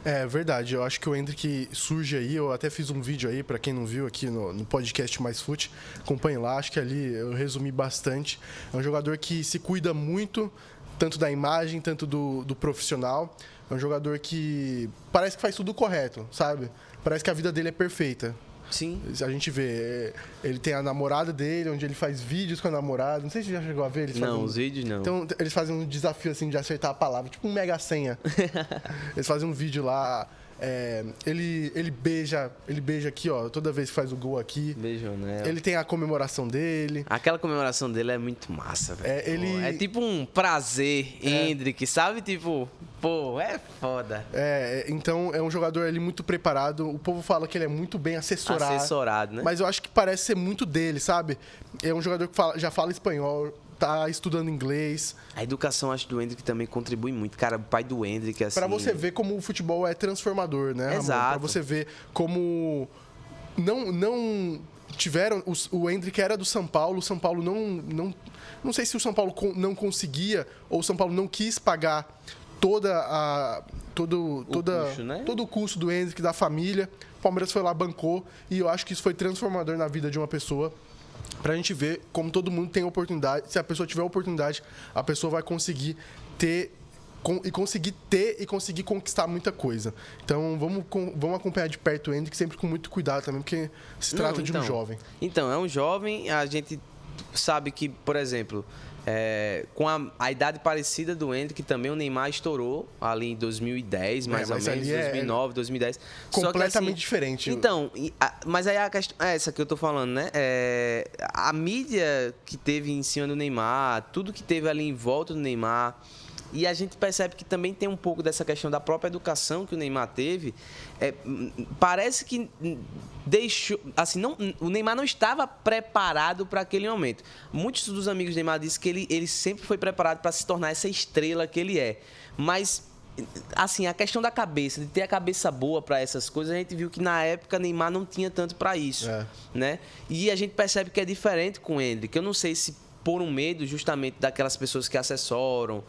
É verdade, eu acho que o Endrick surge aí, eu até fiz um vídeo aí, pra quem não viu aqui no podcast Mais Fute, acompanhe lá, acho que ali eu resumi bastante. É um jogador que se cuida muito, tanto da imagem, tanto do profissional. É um jogador que parece que faz tudo correto, sabe? Parece que a vida dele é perfeita. Sim. A gente vê, ele tem a namorada dele, onde ele faz vídeos com a namorada. Não sei se você já chegou a ver. Os vídeos não. Então, eles fazem um desafio, assim, de acertar a palavra, tipo um mega senha. Eles fazem um vídeo lá, ele beija aqui, ó, toda vez que faz o gol aqui. Beijou nela. Ele tem a comemoração dele. Aquela comemoração dele é muito massa, velho. É tipo um prazer, Endrick, sabe? Tipo, pô, é foda. Então é um jogador ali muito preparado. O povo fala que ele é muito bem assessorado. Assessorado, né? Mas eu acho que parece ser muito dele, sabe? É um jogador que já fala espanhol, tá estudando inglês. A educação, acho, do Endrick também contribui muito. Cara, o pai do Endrick, assim... Pra você ver como o futebol é transformador, né, Exato. Ramon? Pra você ver como não tiveram... O Endrick era do São Paulo, o São Paulo não sei se o São Paulo não conseguia ou o São Paulo não quis pagar todo o custo do Endrick, da família. O Palmeiras foi lá, bancou, e eu acho que isso foi transformador na vida de uma pessoa. Pra gente ver como todo mundo tem oportunidade. Se a pessoa tiver oportunidade, a pessoa vai conseguir conseguir conquistar muita coisa. Então, vamos acompanhar de perto o Endrick, sempre com muito cuidado também, porque se trata de um jovem. Então, é um jovem, a gente sabe que, por exemplo, com a idade parecida do Endrick, também o Neymar estourou ali em 2010, mais ou menos, 2009, 2010. Completamente Só que, assim, diferente. Então, mas aí a questão é essa que eu tô falando, né? A mídia que teve em cima do Neymar, tudo que teve ali em volta do Neymar, e a gente percebe que também tem um pouco dessa questão da própria educação que o Neymar teve. Parece que deixou... Assim, o Neymar não estava preparado para aquele momento. Muitos dos amigos do Neymar dizem que ele sempre foi preparado para se tornar essa estrela que ele é. Mas, assim, a questão da cabeça, de ter a cabeça boa para essas coisas, a gente viu que na época Neymar não tinha tanto para isso. Né? E a gente percebe que é diferente com o Endrick. Eu não sei se por um medo justamente daquelas pessoas que assessoram,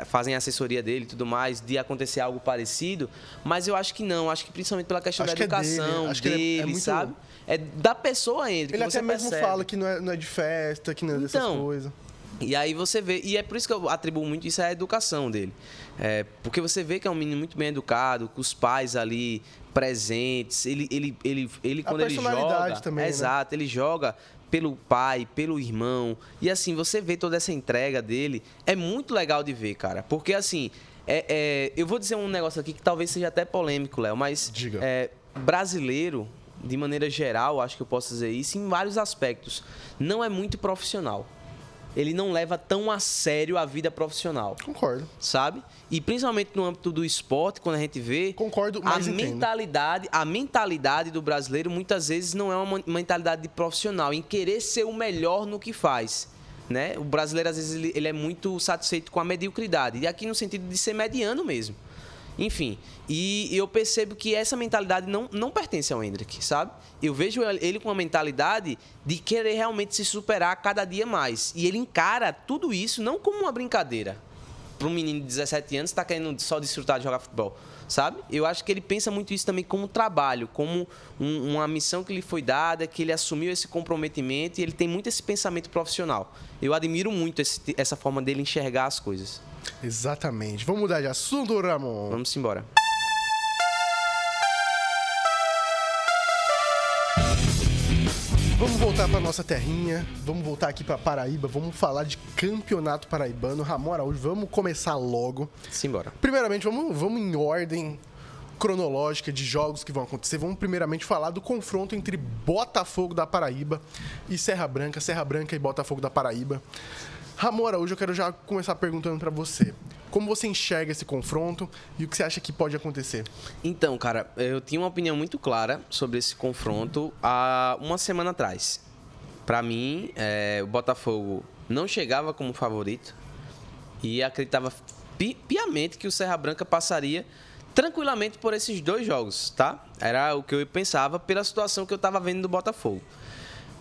fazem a assessoria dele e tudo mais, de acontecer algo parecido, mas eu acho que não, acho que principalmente pela questão da educação dele, muito... sabe? É da pessoa, Endrick. Ele até mesmo fala que não é de festa, que não é dessas coisas. E aí você vê, e é por isso que eu atribuo muito isso à educação dele. Porque você vê que é um menino muito bem educado, com os pais ali presentes, ele quando ele joga... também, exato, ele joga pelo pai, pelo irmão. E assim, você vê toda essa entrega dele. É muito legal de ver, cara. Porque assim, eu vou dizer um negócio aqui que talvez seja até polêmico, Léo, mas Diga. Brasileiro de maneira geral, acho que eu posso dizer isso, em vários aspectos, não é muito profissional. Ele não leva tão a sério a vida profissional. Concordo. Sabe? E principalmente no âmbito do esporte, quando a gente vê... Concordo, mas a mentalidade do brasileiro muitas vezes não é uma mentalidade de profissional, em querer ser o melhor no que faz. Né? O brasileiro, às vezes, ele é muito satisfeito com a mediocridade. E aqui no sentido de ser mediano mesmo. Enfim, e eu percebo que essa mentalidade não pertence ao Endrick, sabe? Eu vejo ele com uma mentalidade de querer realmente se superar cada dia mais. E ele encara tudo isso não como uma brincadeira. Para um menino de 17 anos que está querendo só desfrutar de jogar futebol, sabe? Eu acho que ele pensa muito isso também como trabalho, como uma missão que lhe foi dada, que ele assumiu esse comprometimento e ele tem muito esse pensamento profissional. Eu admiro muito essa forma dele enxergar as coisas. Exatamente. Vamos mudar de assunto, Ramon? Vamos embora. Vamos voltar para nossa terrinha, vamos voltar aqui para Paraíba, vamos falar de campeonato paraibano. Ramon Araújo, vamos começar logo. Simbora. Primeiramente, vamos em ordem cronológica de jogos que vão acontecer. Vamos primeiramente falar do confronto entre Botafogo da Paraíba e Serra Branca e Botafogo da Paraíba. Ramon Araújo, eu quero já começar perguntando para você. Como você enxerga esse confronto e o que você acha que pode acontecer? Então, cara, eu tinha uma opinião muito clara sobre esse confronto há uma semana atrás. Para mim, o Botafogo não chegava como favorito e acreditava piamente que o Serra Branca passaria tranquilamente por esses dois jogos, tá? Era o que eu pensava pela situação que eu estava vendo do Botafogo.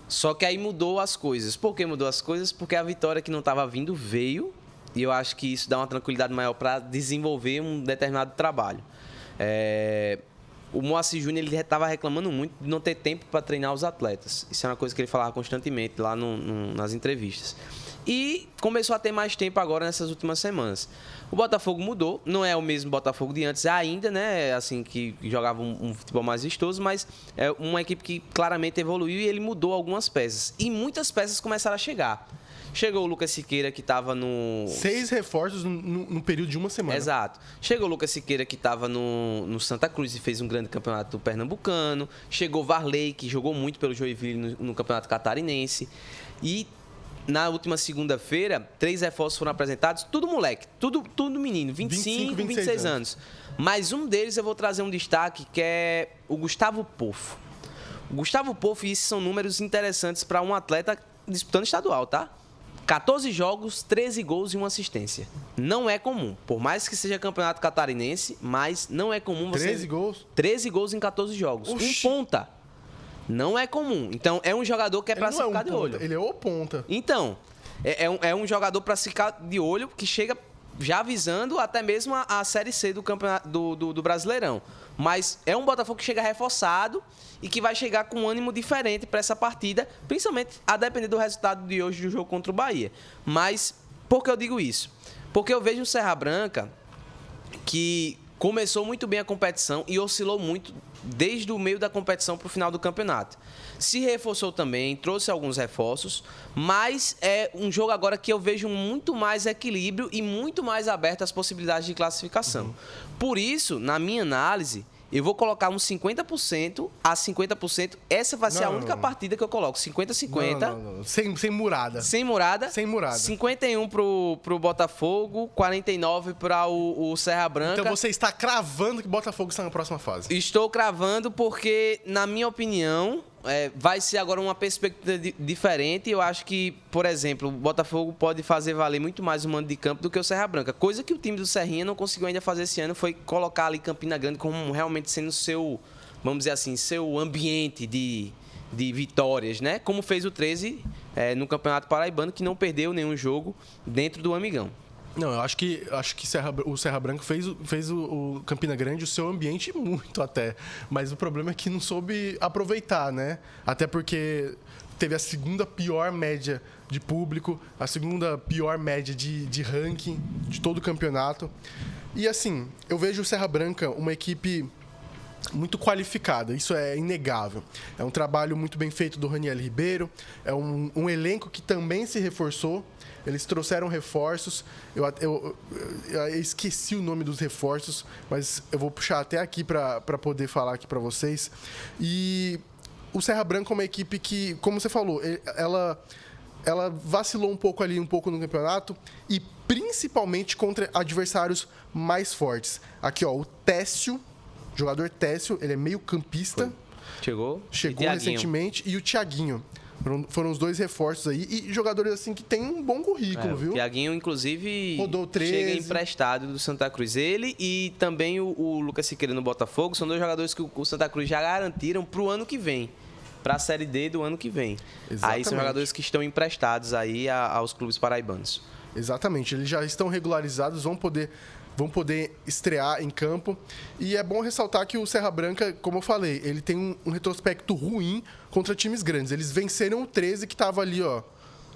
Só que aí mudou as coisas. Por que mudou as coisas? Porque a vitória que não estava vindo veio. E eu acho que isso dá uma tranquilidade maior para desenvolver um determinado trabalho. O Moacir Júnior estava reclamando muito de não ter tempo para treinar os atletas. Isso é uma coisa que ele falava constantemente lá nas entrevistas. E começou a ter mais tempo agora nessas últimas semanas. O Botafogo mudou, não é o mesmo Botafogo de antes ainda, né? Assim, que jogava um futebol mais vistoso, mas é uma equipe que claramente evoluiu e ele mudou algumas peças. E muitas peças começaram a chegar. Chegou o Lucas Siqueira, que estava no... 6 reforços no período de uma semana. Exato. Chegou o Lucas Siqueira, que estava no Santa Cruz e fez um grande campeonato pernambucano. Chegou o Varley, que jogou muito pelo Joinville no campeonato catarinense. E na última segunda-feira, 3 reforços foram apresentados. Tudo moleque, tudo menino, 25, 26 anos. Mas um deles eu vou trazer um destaque, que é o Gustavo Poffo. O Gustavo Poffo, e esses são números interessantes para um atleta disputando estadual, tá? 14 jogos, 13 gols e 1 assistência. Não é comum. Por mais que seja campeonato catarinense, mas não é comum você... 13 gols? 13 gols em 14 jogos. Oxi. Um ponta. Não é comum. Então, é um jogador que é para se ficar de olho. Ele é o ponta. Então, é um jogador para se ficar de olho, que chega já visando até mesmo a Série C do campeonato do Brasileirão. Mas é um Botafogo que chega reforçado e que vai chegar com um ânimo diferente para essa partida, principalmente a depender do resultado de hoje do jogo contra o Bahia. Mas, por que eu digo isso? Porque eu vejo o Serra Branca, que começou muito bem a competição e oscilou muito desde o meio da competição para o final do campeonato. Se reforçou também, trouxe alguns reforços, mas é um jogo agora que eu vejo muito mais equilíbrio e muito mais aberto às possibilidades de classificação. Por isso, na minha análise, eu vou colocar uns 50% a 50%. Essa vai ser a única partida que eu coloco. 50-50. Não. Sem murada. Sem murada. Sem murada. 51 pro Botafogo, 49 para o Serra Branca. Então você está cravando que o Botafogo está na próxima fase. Estou cravando porque, na minha opinião, vai ser agora uma perspectiva diferente. Eu acho que, por exemplo, o Botafogo pode fazer valer muito mais o mando de campo do que o Serra Branca. Coisa que o time do Serrinha não conseguiu ainda fazer esse ano, foi colocar ali Campina Grande como realmente sendo seu, vamos dizer assim, seu ambiente de vitórias, né? Como fez o 13 no Campeonato Paraibano, que não perdeu nenhum jogo dentro do Amigão. Não, eu acho que o Serra Branca fez o Campina Grande o seu ambiente muito até. Mas o problema é que não soube aproveitar, né? Até porque teve a segunda pior média de público, a segunda pior média de ranking de todo o campeonato. E assim, eu vejo o Serra Branca uma equipe muito qualificada, isso é inegável. É um trabalho muito bem feito do Raniel Ribeiro, é um elenco que também se reforçou. Eles trouxeram reforços, eu esqueci o nome dos reforços, mas eu vou puxar até aqui para poder falar aqui para vocês. E o Serra Branca é uma equipe que, como você falou, ela vacilou um pouco no campeonato e principalmente contra adversários mais fortes. Aqui, ó, o Técio, jogador Técio, ele é meio campista. Chegou recentemente. E o Thiaguinho. Foram os 2 reforços aí. E jogadores, assim, que tem um bom currículo, viu? O Thiaguinho, inclusive, rodou 13. Chega emprestado do Santa Cruz. Ele e também o Lucas Siqueira no Botafogo são 2 jogadores que o Santa Cruz já garantiram pro ano que vem. Para a Série D do ano que vem. Exatamente. Aí são jogadores que estão emprestados aí aos clubes paraibanos. Exatamente. Eles já estão regularizados, vão poder estrear em campo. E é bom ressaltar que o Serra Branca, como eu falei, ele tem um retrospecto ruim contra times grandes. Eles venceram o 13, que estava ali, ó,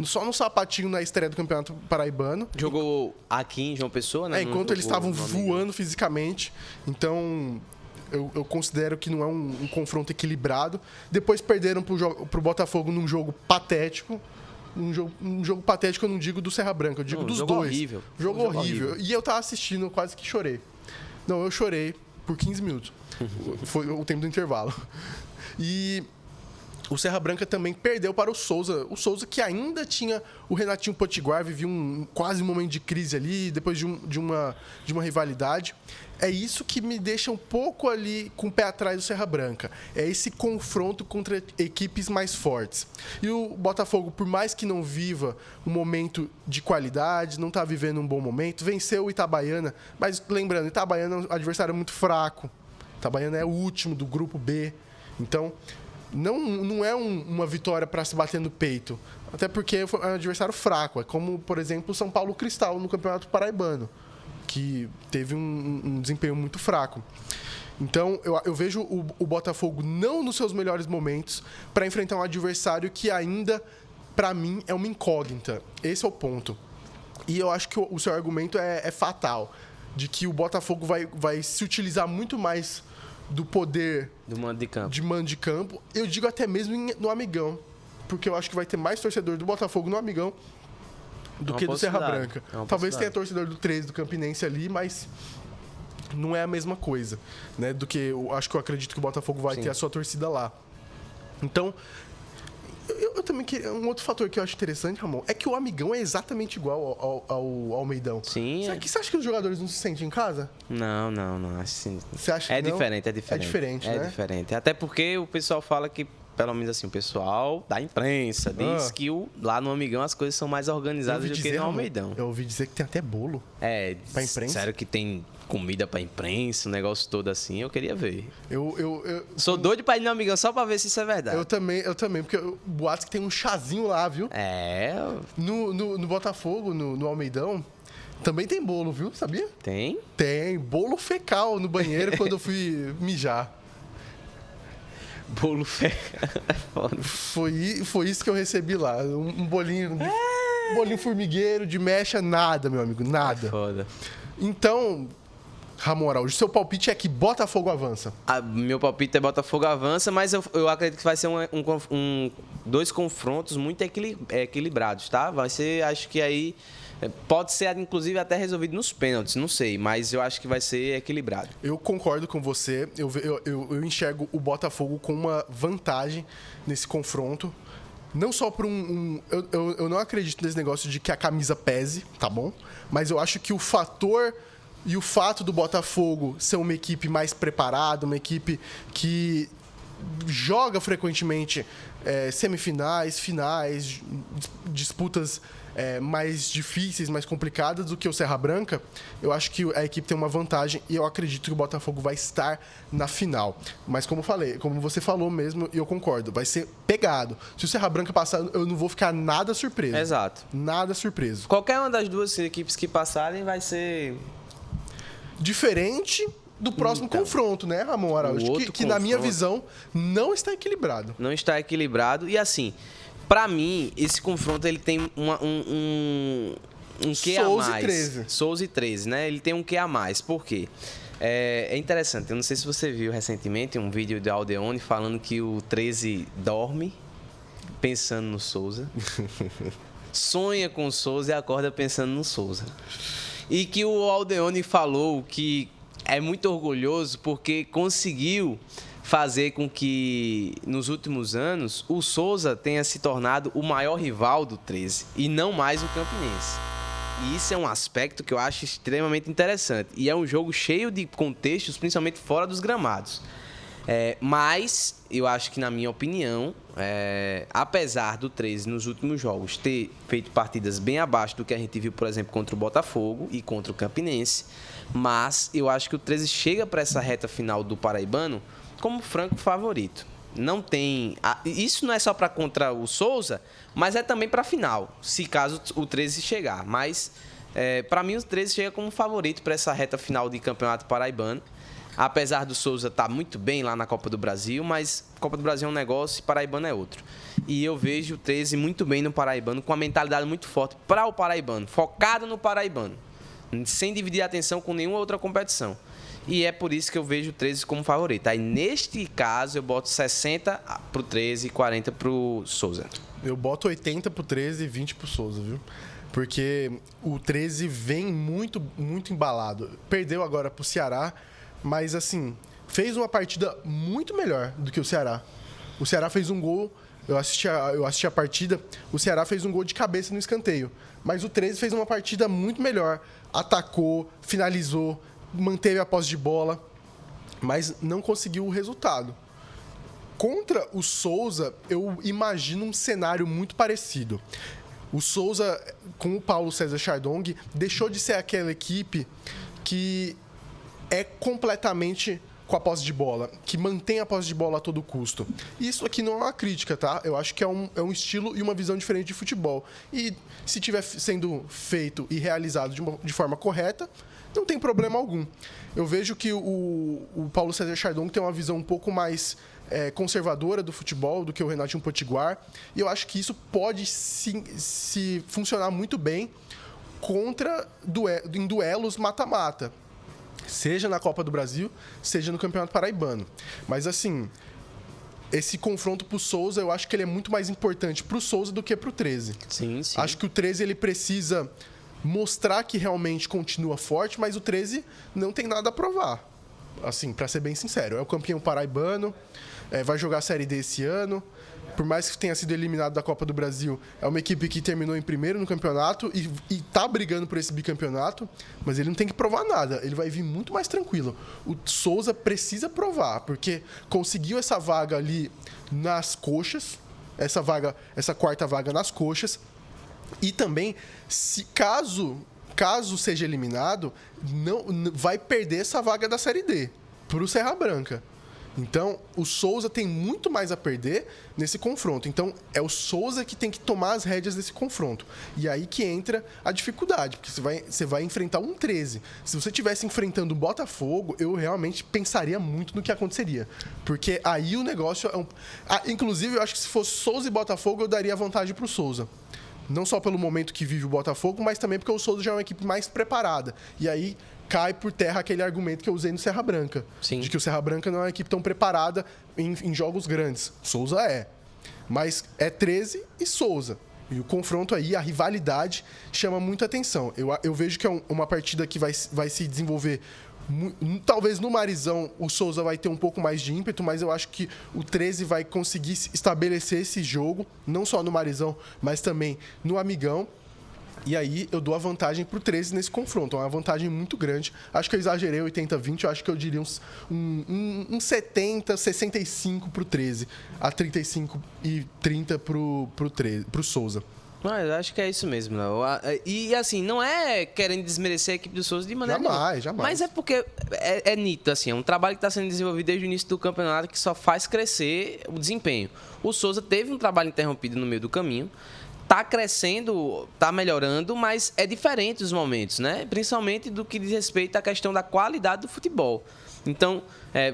só no sapatinho na estreia do Campeonato Paraibano. Jogou aqui em João Pessoa, né? Enquanto eles estavam voando fisicamente. Então, eu considero que não é um confronto equilibrado. Depois perderam pro Botafogo num jogo patético. Um jogo patético, eu não digo do Serra Branca, eu digo dos jogo dois. Horrível. Jogo horrível. E eu tava assistindo, eu quase que chorei. Não, eu chorei por 15 minutos. Foi o tempo do intervalo. E o Serra Branca também perdeu para o Souza. O Souza, que ainda tinha o Renatinho Potiguar, vivia quase um momento de crise ali, depois de uma rivalidade. É isso que me deixa um pouco ali com o pé atrás do Serra Branca. É esse confronto contra equipes mais fortes. E o Botafogo, por mais que não viva um momento de qualidade, não está vivendo um bom momento, venceu o Itabaiana. Mas lembrando, Itabaiana é um adversário muito fraco. Itabaiana é o último do grupo B. Então, não é uma vitória para se bater no peito. Até porque é um adversário fraco. É como, por exemplo, o São Paulo Cristal no Campeonato Paraibano, que teve um desempenho muito fraco. Então, eu vejo o Botafogo não nos seus melhores momentos para enfrentar um adversário que ainda, para mim, é uma incógnita. Esse é o ponto. E eu acho que o seu argumento é fatal, de que o Botafogo vai se utilizar muito mais do poder do mando de campo. Eu digo até mesmo no Amigão, porque eu acho que vai ter mais torcedor do Botafogo no Amigão do que do Serra Branca. Talvez tenha torcedor do 13, do Campinense ali, mas não é a mesma coisa, né? Do que eu acredito que o Botafogo vai ter a sua torcida lá. Então, eu também queria... Um outro fator que eu acho interessante, Ramon, é que o Amigão é exatamente igual ao Almeidão. Sim. Você acha que os jogadores não se sentem em casa? Não. Assim, você acha que é diferente. É diferente, né? É diferente. Até porque o pessoal fala que, pelo menos assim, o pessoal da imprensa diz que lá no Amigão as coisas são mais organizadas do que no Almeidão. Eu ouvi dizer que tem até bolo pra imprensa. Sério que tem comida pra imprensa, um negócio todo assim, eu queria ver. Eu sou doido pra ir no Amigão só pra ver se isso é verdade. Eu também, porque boatos que tem um chazinho lá, viu? No Botafogo, no Almeidão, também tem bolo, viu? Sabia? Tem? Tem. Bolo fecal no banheiro quando eu fui mijar. Bolo fecal. Foi isso que eu recebi lá. Um bolinho. Um bolinho formigueiro, de mecha, nada, meu amigo. Nada. Foda. Então, Ramon Araújo, seu palpite é que Botafogo avança. Meu palpite é Botafogo avança, mas eu acredito que vai ser dois confrontos muito equilibrados, tá? Vai ser, acho que aí... Pode ser, inclusive, até resolvido nos pênaltis, não sei. Mas eu acho que vai ser equilibrado. Eu concordo com você. Eu enxergo o Botafogo com uma vantagem nesse confronto. Não só por eu não acredito nesse negócio de que a camisa pese, tá bom? Mas eu acho que o fator e o fato do Botafogo ser uma equipe mais preparada, uma equipe que joga frequentemente semifinais, finais, disputas mais difíceis, mais complicadas do que o Serra Branca, eu acho que a equipe tem uma vantagem e eu acredito que o Botafogo vai estar na final. Mas como você falou mesmo, e eu concordo, vai ser pegado. Se o Serra Branca passar, eu não vou ficar nada surpreso. Exato. Nada surpreso. Qualquer uma das duas equipes que passarem vai ser... diferente do próximo confronto, né, Ramon Araújo? Que na minha visão, não está equilibrado. Não está equilibrado. E assim, pra mim, esse confronto ele tem um quê a mais. Souza e 13, né? Ele tem um quê a mais. Por quê? É interessante. Eu não sei se você viu recentemente um vídeo de Aldeone falando que o 13 dorme pensando no Souza. Sonha com o Souza e acorda pensando no Souza. E que o Aldeone falou que é muito orgulhoso porque conseguiu fazer com que, nos últimos anos, o Souza tenha se tornado o maior rival do 13 e não mais o Campinense. E isso é um aspecto que eu acho extremamente interessante. E é um jogo cheio de contextos, principalmente fora dos gramados. Mas eu acho que, na minha opinião, apesar do 13 nos últimos jogos ter feito partidas bem abaixo do que a gente viu, por exemplo, contra o Botafogo e contra o Campinense, mas eu acho que o 13 chega para essa reta final do Paraibano como franco favorito. Não tem... Isso não é só para contra o Souza, mas é também para a final, se caso o 13 chegar. Mas, para mim, o 13 chega como favorito para essa reta final de Campeonato Paraibano. Apesar do Souza estar muito bem lá na Copa do Brasil, mas Copa do Brasil é um negócio e Paraibano é outro. E eu vejo o 13 muito bem no Paraibano, com uma mentalidade muito forte para o Paraibano, focado no Paraibano, sem dividir a atenção com nenhuma outra competição. E é por isso que eu vejo o 13 como favorito. Aí, neste caso, eu boto 60 pro 13 e 40 pro Souza. Eu boto 80 pro 13 e 20 pro Souza, viu? Porque o 13 vem muito, muito embalado. Perdeu agora pro Ceará, mas, assim, fez uma partida muito melhor do que o Ceará. O Ceará fez um gol, eu assisti a partida, o Ceará fez um gol de cabeça no escanteio. Mas o 13 fez uma partida muito melhor. Atacou, finalizou, manteve a posse de bola, mas não conseguiu o resultado. Contra o Souza, eu imagino um cenário muito parecido. O Souza, com o Paulo César Chardong, deixou de ser aquela equipe que é completamente com a posse de bola, que mantém a posse de bola a todo custo. Isso aqui não é uma crítica, tá? Eu acho que é um estilo e uma visão diferente de futebol. E se estiver sendo feito e realizado de forma correta, não tem problema algum. Eu vejo que o Paulo César Chardong tem uma visão um pouco mais conservadora do futebol do que o Renatinho Potiguar. E eu acho que isso pode se funcionar muito bem em duelos mata-mata. Seja na Copa do Brasil, seja no Campeonato Paraibano. Mas, assim, esse confronto pro Souza, eu acho que ele é muito mais importante pro Souza do que pro 13. Sim, sim. Acho que o 13, ele precisa mostrar que realmente continua forte, mas o 13 não tem nada a provar. Assim, para ser bem sincero. É o campeão paraibano, vai jogar a Série D esse ano. Por mais que tenha sido eliminado da Copa do Brasil, é uma equipe que terminou em primeiro no campeonato e tá brigando por esse bicampeonato, mas ele não tem que provar nada, ele vai vir muito mais tranquilo. O Souza precisa provar, porque conseguiu essa vaga ali nas coxas, essa quarta vaga nas coxas, e também, se caso seja eliminado, não vai perder essa vaga da Série D pro Serra Branca. Então, o Souza tem muito mais a perder nesse confronto. Então, é o Souza que tem que tomar as rédeas desse confronto. E aí que entra a dificuldade, porque você vai enfrentar um 13. Se você estivesse enfrentando o Botafogo, eu realmente pensaria muito no que aconteceria. Porque aí o negócio inclusive, eu acho que se fosse Souza e Botafogo, eu daria vantagem para o Souza. Não só pelo momento que vive o Botafogo, mas também porque o Souza já é uma equipe mais preparada. E aí cai por terra aquele argumento que eu usei no Serra Branca. Sim. De que o Serra Branca não é uma equipe tão preparada em jogos grandes. Souza é. Mas é 13 e Souza. E o confronto aí, a rivalidade, chama muita atenção. Eu vejo que é uma partida que vai se desenvolver. Talvez no Marizão o Souza vai ter um pouco mais de ímpeto, mas eu acho que o 13 vai conseguir estabelecer esse jogo, não só no Marizão, mas também no Amigão. E aí eu dou a vantagem pro 13 nesse confronto. É uma vantagem muito grande. Acho que eu exagerei 80-20. Eu acho que eu diria uns 70-65 pro 13. A 35 e 30 pro 13, pro Souza. Mas acho que é isso mesmo, Léo. E assim, não é querendo desmerecer a equipe do Souza de maneira nenhuma. Jamais. Mas é porque é nítido, assim, é um trabalho que está sendo desenvolvido desde o início do campeonato que só faz crescer o desempenho. O Souza teve um trabalho interrompido no meio do caminho, tá crescendo, tá melhorando, mas é diferente os momentos, né? Principalmente do que diz respeito à questão da qualidade do futebol. Então,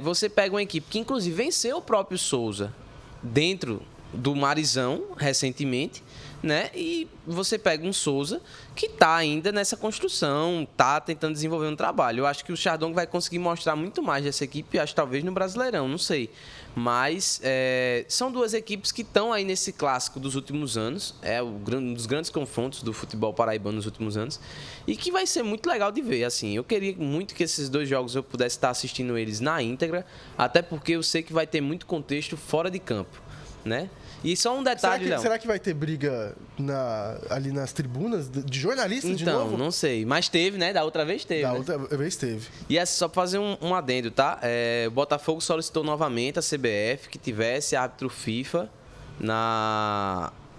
você pega uma equipe que, inclusive, venceu o próprio Souza dentro do Marizão, recentemente, né? E você pega um Souza que está ainda nessa construção, está tentando desenvolver um trabalho. Eu acho que o Chardon vai conseguir mostrar muito mais dessa equipe, acho talvez no Brasileirão, não sei. Mas são duas equipes que estão aí nesse clássico dos últimos anos, um dos grandes confrontos do futebol paraibano nos últimos anos, e que vai ser muito legal de ver. Assim, eu queria muito que esses dois jogos eu pudesse estar assistindo eles na íntegra, até porque eu sei que vai ter muito contexto fora de campo, né? E só um detalhe, Léo. Será que vai ter briga ali nas tribunas de jornalistas de novo? Então, não sei. Mas teve, né? Da outra vez teve. Da outra vez teve. E só pra fazer um adendo, tá? O Botafogo solicitou novamente a CBF que tivesse árbitro FIFA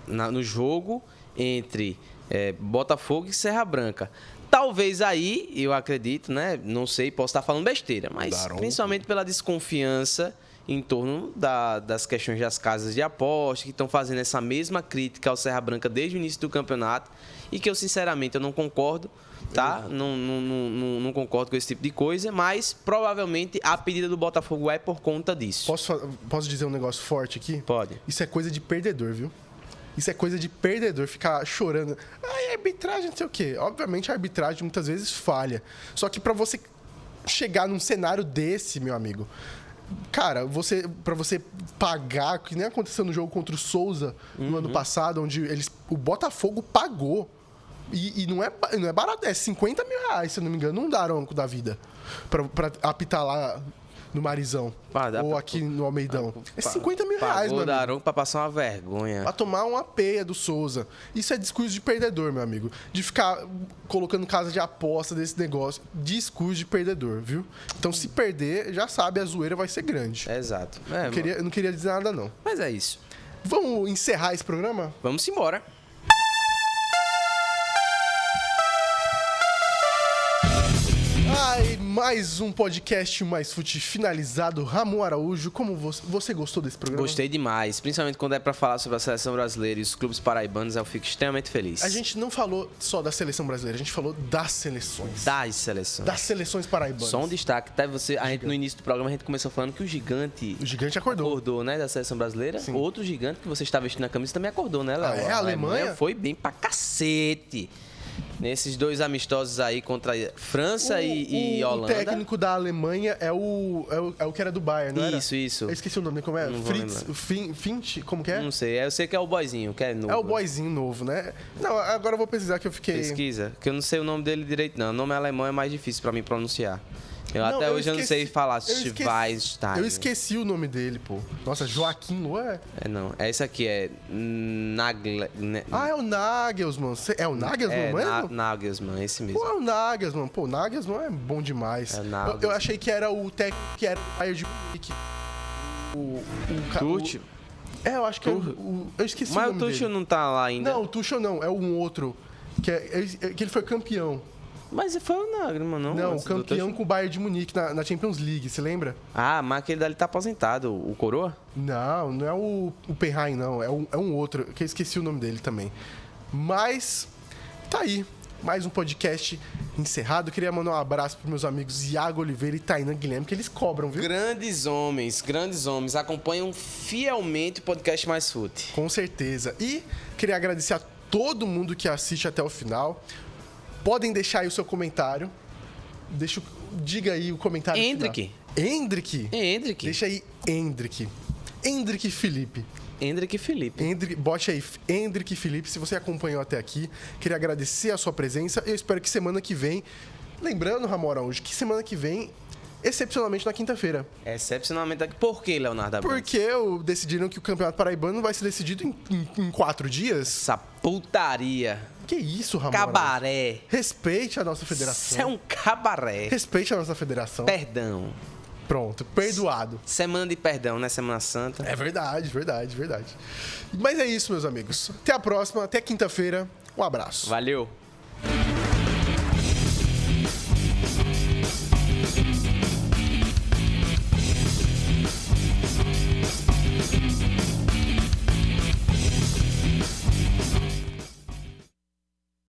no jogo entre Botafogo e Serra Branca. Talvez aí, eu acredito, né? Não sei, posso estar falando besteira, mas principalmente pela desconfiança em torno das questões das casas de aposta, que estão fazendo essa mesma crítica ao Serra Branca desde o início do campeonato, e que eu, sinceramente, eu não concordo, tá? Não concordo com esse tipo de coisa, mas provavelmente a pedida do Botafogo é por conta disso. Posso dizer um negócio forte aqui? Pode. Isso é coisa de perdedor, viu? Isso é coisa de perdedor, ficar chorando. Arbitragem, não sei o quê. Obviamente, a arbitragem muitas vezes falha. Só que pra você chegar num cenário desse, meu amigo... Cara, pra você pagar, que nem aconteceu no jogo contra o Souza no ano passado, onde o Botafogo pagou. E não é barato, é 50 mil reais, se eu não me engano, não Daronco da vida. Pra apitar lá no Marizão. Ou aqui no Almeidão. É 50 mil reais, meu amigo. Daronco pra passar uma vergonha. Pra tomar uma peia do Souza. Isso é discurso de perdedor, meu amigo. De ficar colocando casa de aposta desse negócio. Discurso de perdedor, viu? Então, se perder, já sabe, a zoeira vai ser grande. Exato. Eu não queria dizer nada, não. Mas é isso. Vamos encerrar esse programa? Vamos embora. Mais um podcast Mais Fute finalizado. Ramon Araújo, como você gostou desse programa? Gostei demais, principalmente quando é pra falar sobre a seleção brasileira e os clubes paraibanos, eu fico extremamente feliz. A gente não falou só da seleção brasileira, a gente falou das seleções. Das seleções. Das seleções paraibanas. Só um destaque, tá? A gente, no início do programa, a gente começou falando que o gigante... O gigante acordou. Né, da seleção brasileira. Sim. Outro gigante que você está vestindo a camisa também acordou, né, Léo? A Alemanha foi bem pra cacete. Nesses dois amistosos aí contra França e Holanda. O técnico da Alemanha é o que era do Bayern, não era? Isso. Eu esqueci o nome, como é? Não Fritz, Finch, como que é? Não sei, eu sei que é o boyzinho, que é novo. É o boyzinho novo, né? Não, agora eu vou pesquisar que eu fiquei... Pesquisa, que eu não sei o nome dele direito, não. O nome alemão é mais difícil pra mim pronunciar. Até hoje eu não sei falar Schweinsteiger. Eu esqueci o nome dele, pô. Nossa, Joaquim Loa é? Não. Esse aqui é é o Nagelsmann. É o Nagelsmann mesmo? Nagelsmann, esse mesmo. Pô, é o Nagelsmann. Pô, o Nagelsmann é bom demais. Eu achei que era o técnico que era o Bayern de Munique. Tuchel? Eu acho que eu esqueci o nome dele. Mas o Tuchel não tá lá ainda. Não, o Tuchel não. É um outro. Que ele foi campeão. Mas foi o Nagelsmann, não? Não, campeão com o Bayern de Munique na Champions League, você lembra? Mas aquele dali tá aposentado, o Coroa? Não é o Penheim, não. É um outro, que eu esqueci o nome dele também. Mas, tá aí. Mais um podcast encerrado. Queria mandar um abraço pros meus amigos Iago Oliveira e Tainan Guilherme, que eles cobram, viu? Grandes homens. Acompanham fielmente o podcast Mais Fute. Com certeza. E queria agradecer a todo mundo que assiste até o final. Podem deixar aí o seu comentário. Diga aí o comentário. Hendrick. Deixa aí, Hendrick. Hendrick Felipe. Bote aí, Hendrick Felipe. Se você acompanhou até aqui, queria agradecer a sua presença. Eu espero que semana que vem... Lembrando, Ramon Araújo, que semana que vem... Excepcionalmente na quinta-feira. Excepcionalmente aqui. Por que, Leonardo Abrantes? Porque decidiram que o Campeonato Paraibano vai ser decidido em 4 dias. Essa putaria. Que isso, Ramon? Cabaré. Respeite a nossa federação. Isso é um cabaré. Respeite a nossa federação. Perdão. Pronto, perdoado. Semana de perdão, né? Semana Santa. É verdade. Mas é isso, meus amigos. Até a próxima, até quinta-feira. Um abraço. Valeu.